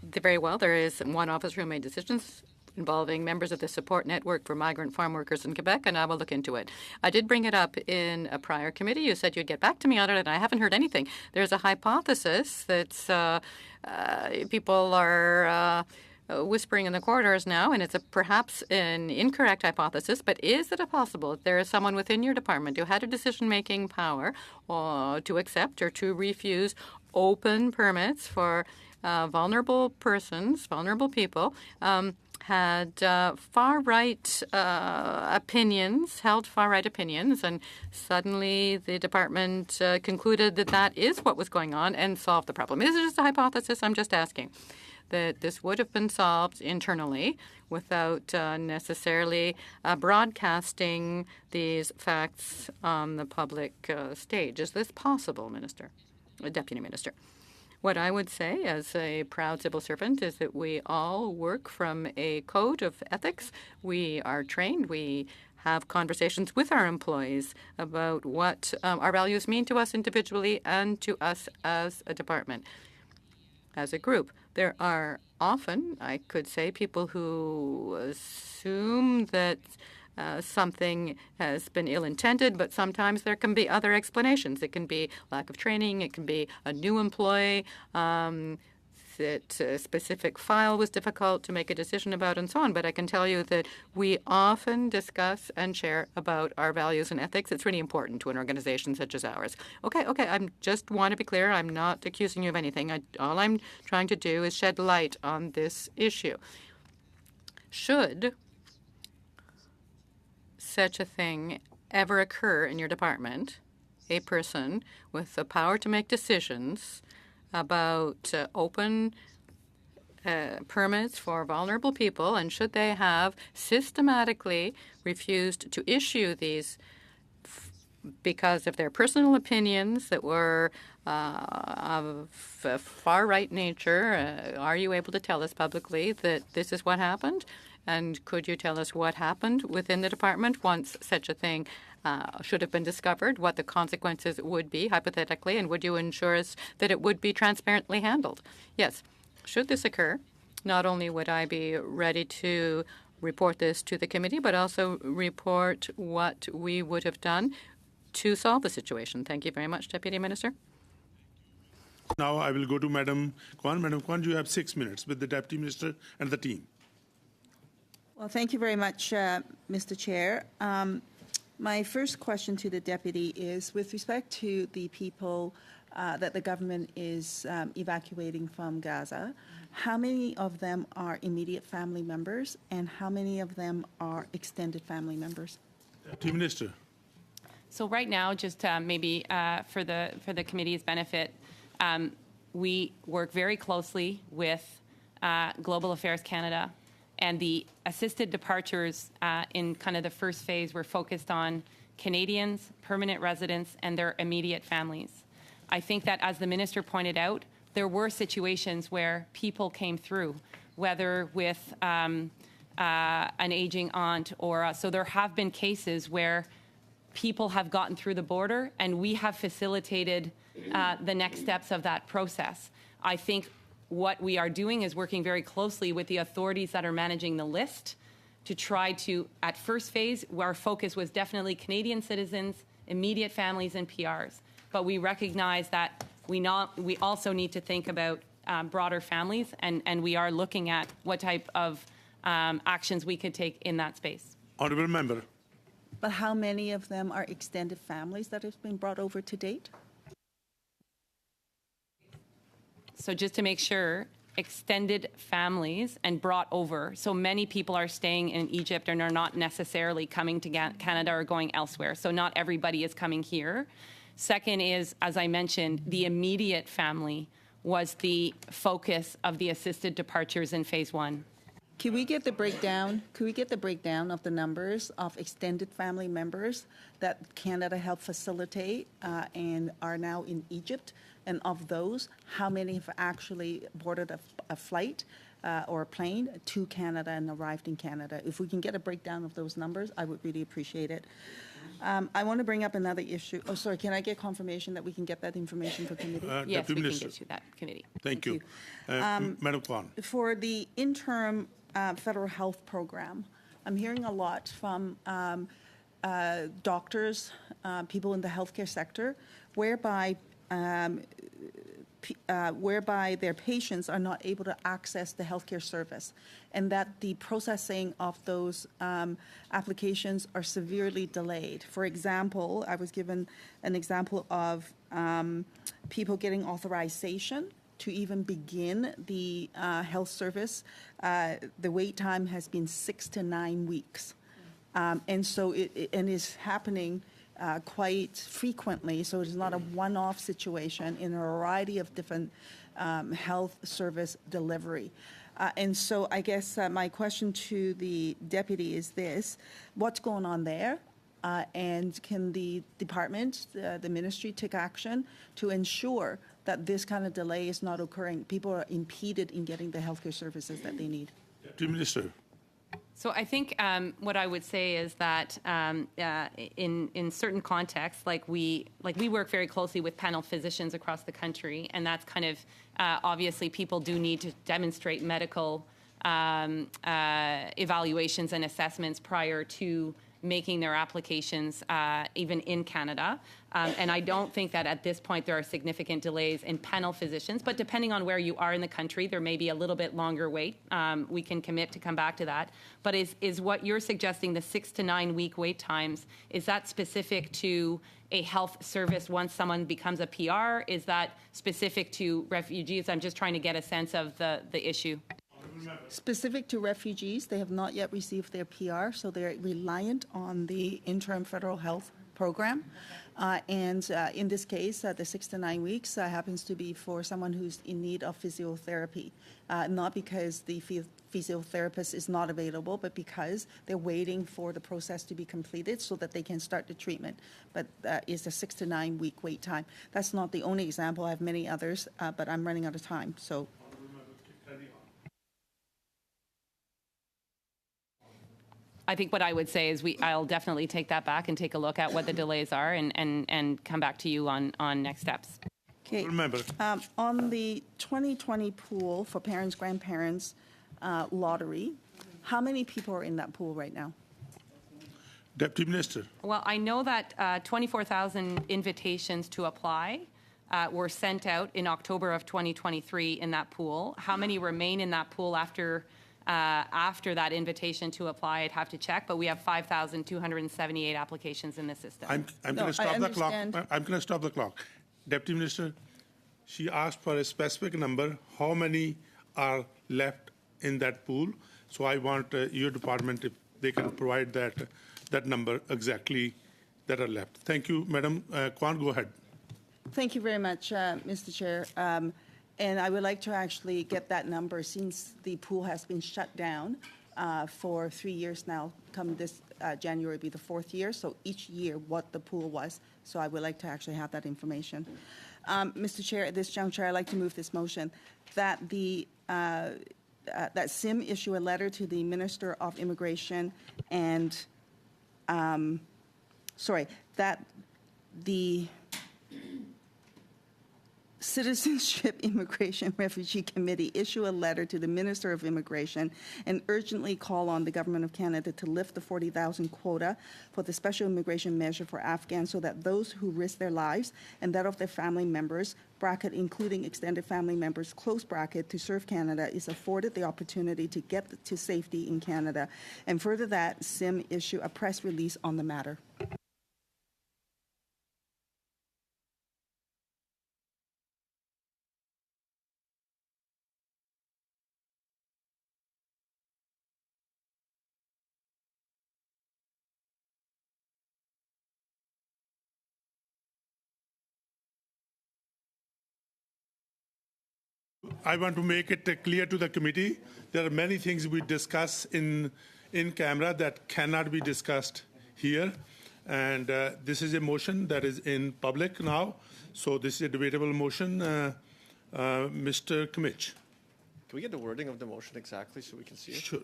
very well, there is one officer who made decisions involving members of the support network for migrant farm workers in Quebec, and I will look into it. I did bring it up in a prior committee. You said you'd get back to me on it, and I haven't heard anything. There's a hypothesis that people are whispering in the corridors now, and it's perhaps an incorrect hypothesis, but is it possible that there is someone within your department who had a decision-making power to accept or to refuse open permits for vulnerable persons, vulnerable people, had far-right opinions, held far-right opinions, and suddenly the department concluded that that is what was going on and solved the problem. Is it just a hypothesis? I'm just asking that this would have been solved internally without necessarily broadcasting these facts on the public stage. Is this possible, Minister, Deputy Minister? What I would say as a proud civil servant is that we all work from a code of ethics. We are trained. We have conversations with our employees about what our values mean to us individually and to us as a department, as a group. There are often, I could say, people who assume that something has been ill-intended, but sometimes there can be other explanations. It can be lack of training. It can be a new employee that a specific file was difficult to make a decision about and so on. But I can tell you that we often discuss and share about our values and ethics. It's really important to an organization such as ours. Okay, I just want to be clear. I'm not accusing you of anything. All I'm trying to do is shed light on this issue. Should such a thing ever occur in your department, a person with the power to make decisions about open permits for vulnerable people, and should they have systematically refused to issue these because of their personal opinions that were of far-right nature, are you able to tell us publicly that this is what happened? And could you tell us what happened within the department once such a thing should have been discovered, what the consequences would be, hypothetically, and would you ensure us that it would be transparently handled? Yes. Should this occur, not only would I be ready to report this to the committee, but also report what we would have done to solve the situation. Thank you very much, Deputy Minister. Now I will go to Madam Kwan. Madam Kwan, you have 6 minutes with the Deputy Minister and the team. Well, thank you very much, Mr. Chair. My first question to the Deputy is with respect to the people that the government is evacuating from Gaza, how many of them are immediate family members and how many of them are extended family members? Deputy Minister. So right now, just maybe for the committee's benefit, we work very closely with Global Affairs Canada, and the assisted departures in kind of the first phase were focused on Canadians, permanent residents, and their immediate families. I think that, as the minister pointed out, there were situations where people came through, whether with an aging aunt or so there have been cases where people have gotten through the border, and we have facilitated the next steps of that process. I think what we are doing is working very closely with the authorities that are managing the list to try to, at first phase, our focus was definitely Canadian citizens, immediate families, and PRs. But we recognize that we also need to think about broader families, and we are looking at what type of actions we could take in that space. Honourable Member. But how many of them are extended families that have been brought over to date? So just to make sure, extended families and brought over. So many people are staying in Egypt and are not necessarily coming to Canada or going elsewhere. So not everybody is coming here. Second is, as I mentioned, the immediate family was the focus of the assisted departures in phase one. Can we get the breakdown? Could we get the breakdown of the numbers of extended family members that Canada helped facilitate and are now in Egypt? And of those, how many have actually boarded a flight or a plane to Canada and arrived in Canada? If we can get a breakdown of those numbers, I would really appreciate it. I want to bring up another issue. Oh, sorry, can I get confirmation that we can get that information for committee? Yes, we can get to that committee. Thank you. Madam Kwan. For the interim federal health program, I'm hearing a lot from doctors, people in the healthcare sector, whereby their patients are not able to access the healthcare service, and that the processing of those applications are severely delayed. For example, I was given an example of people getting authorization to even begin the health service. The wait time has been 6 to 9 weeks. And so it is happening quite frequently, so it is not a one-off situation in a variety of different health service delivery. And so I guess my question to the deputy is this: what's going on there? And can the department, the ministry, take action to ensure that this kind of delay is not occurring? People are impeded in getting the healthcare services that they need. Deputy Minister. So I think what I would say is that in certain contexts, like we work very closely with panel physicians across the country, and that's kind of obviously people do need to demonstrate medical evaluations and assessments prior to making their applications even in Canada. And I don't think that at this point there are significant delays in panel physicians, but depending on where you are in the country, there may be a little bit longer wait. We can commit to come back to that. But is what you're suggesting, the 6 to 9 week wait times, is that specific to a health service once someone becomes a PR? Is that specific to refugees? I'm just trying to get a sense of the issue. Specific to refugees, they have not yet received their PR, so they're reliant on the interim federal health program. And in this case, the 6 to 9 weeks happens to be for someone who's in need of physiotherapy, not because the physiotherapist is not available, but because they're waiting for the process to be completed so that they can start the treatment. But it's a 6 to 9 week wait time. That's not the only example. I have many others, but I'm running out of time. So. I think what I would say is I'll definitely take that back and take a look at what the delays are and come back to you on next steps. Okay. Remember. On the 2020 pool for parents, grandparents lottery, how many people are in that pool right now? Deputy Minister. Well, I know that 24,000 invitations to apply were sent out in October of 2023 in that pool. How many remain in that pool after that invitation to apply? I'd have to check, but we have 5,278 applications in the system. I'm going to stop the clock. I'm going to stop the clock. Deputy Minister, she asked for a specific number. How many are left in that pool? So I want your department, if they can provide that number exactly that are left. Thank you, Madam Kwan. Go ahead. Thank you very much, Mr. Chair. And I would like to actually get that number since the pool has been shut down for 3 years now. Come this January will be the 4th year, so each year what the pool was. So I would like to actually have that information. Mr. Chair, at this juncture, I'd like to move this motion that that CIMM issue a letter to the Minister of Immigration and, that the Citizenship, Immigration, Refugee Committee issue a letter to the Minister of Immigration and urgently call on the Government of Canada to lift the 40,000 quota for the special immigration measure for Afghans so that those who risk their lives and that of their family members, bracket including extended family members, close bracket, to serve Canada is afforded the opportunity to get to safety in Canada. And further that, CIMM issue a press release on the matter. I want to make it clear to the committee. There are many things we discuss in camera that cannot be discussed here. And this is a motion that is in public now. So this is a debatable motion. Mr. Kimmich. Can we get the wording of the motion exactly so we can see it? Sure.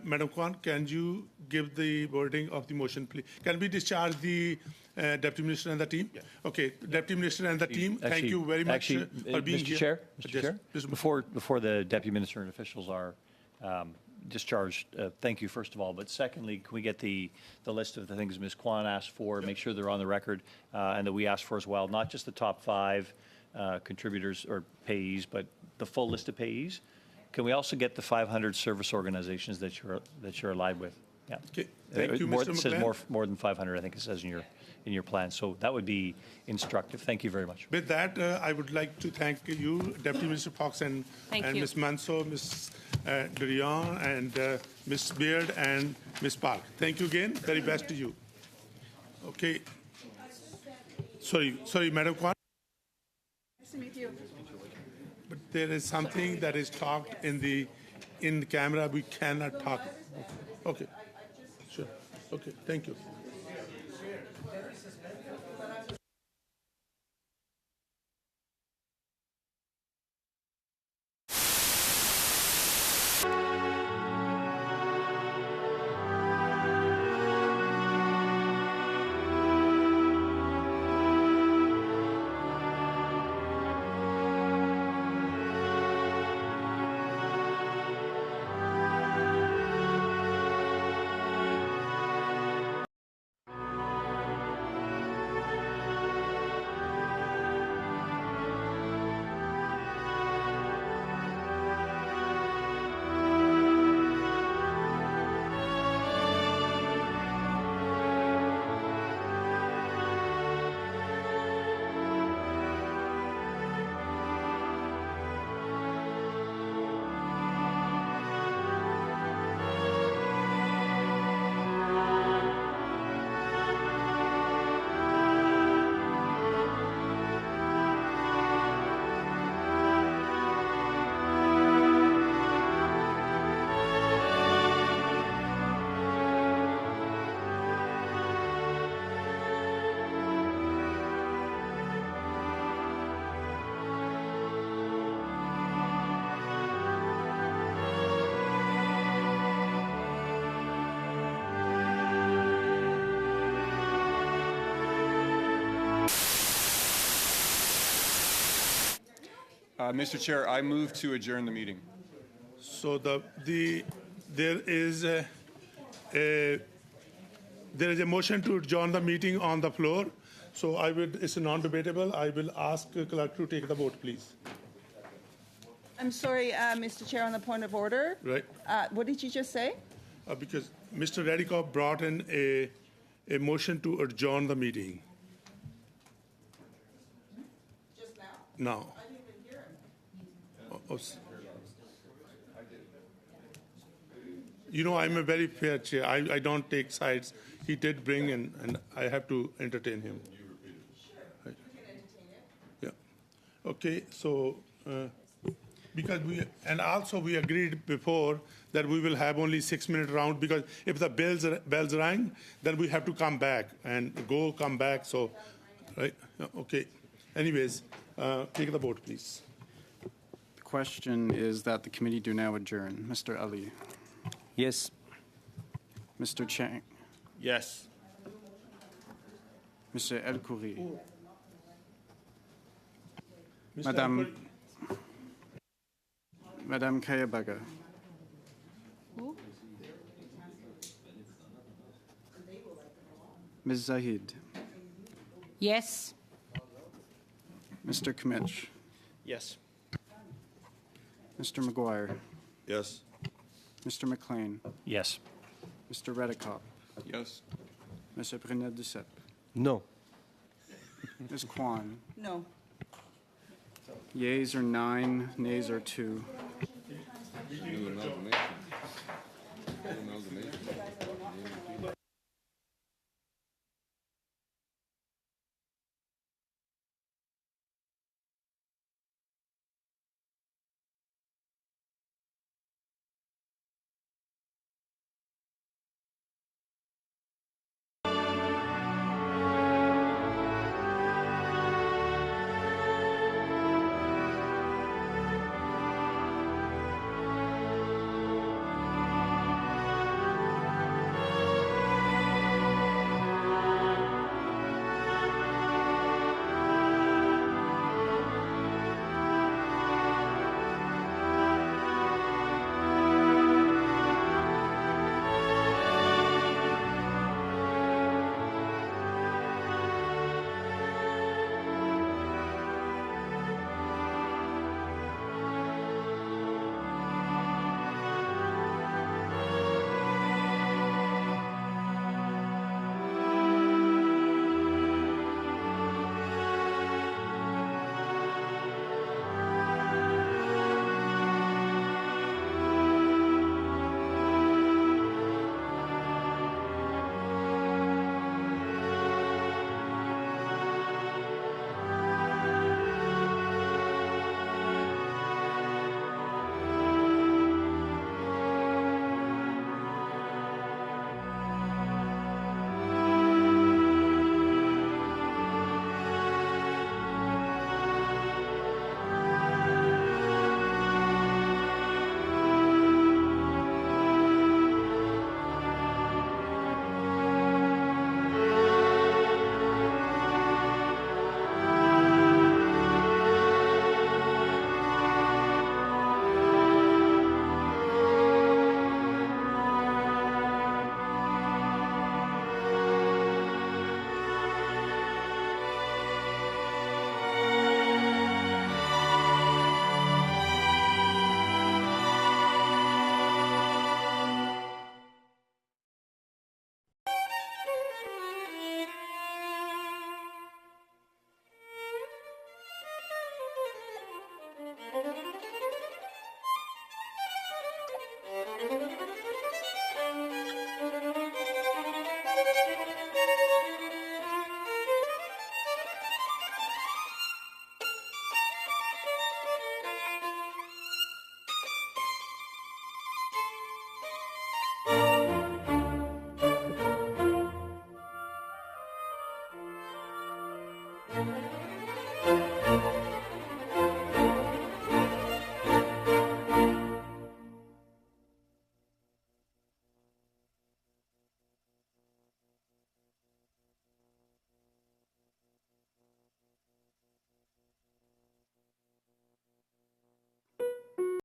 Madam Kwan, can you give the wording of the motion, please? Can we discharge the Deputy Minister and the team? Yeah. Okay, Deputy Minister and the team, thank you very much for being here. Mr. Chair, before the Deputy Minister and officials are discharged, thank you first of all. But secondly, can we get the list of the things Ms. Kwan asked for, make sure they're on the record, and that we asked for as well, not just the top 5 contributors or payees, but the full list of payees. Can we also get the 500 service organizations that you're allied with? Yeah. Okay. Thank you, Mr. It says more than 500, I think it says in your plan. So that would be instructive. Thank you very much. With that, I would like to thank you, Deputy Minister Fox and Ms. Manso, Ms. Durian, and Ms. Beard and Ms. Park. Thank you again. Very best to you. Okay. Sorry, Madam Kwan. Nice to meet you. But there is something that is talked in the camera. We cannot talk. Okay. Sure. Okay. Thank you. Mr. Chair, I move to adjourn the meeting. So there is a There is a motion to adjourn the meeting on the floor. So it's non-debatable. I will ask clerk to take the vote, please. I'm sorry, Mr. Chair, on the point of order. Right. What did you just say? Because Mr. Radikoff brought in a motion to adjourn the meeting. Just now? Now. I didn't even hear him. You know, I'm a very fair chair. I don't take sides. He did bring in, and I have to entertain him. Right. You can entertain it. Yeah. Okay, so because we agreed before that we will have only 6-minute round, because if the bells rang, then we have to come back and come back. So, right? Okay. Anyways, take the vote, please. The question is that the committee do now adjourn. Mr. Ali. Yes. Mr. Chang. Yes. Mr. El Khoury. Mr. Madame Kayabaga. Ms. Zahid. Yes. Mr. Kmitch. Yes. Mr. McGuire. Yes. Mr. McLean. Yes. Mr. Redikoff. Yes. Mr. Brunet Duceppe. No. Ms. Kwan. No. Yeas are 9, nays are 2.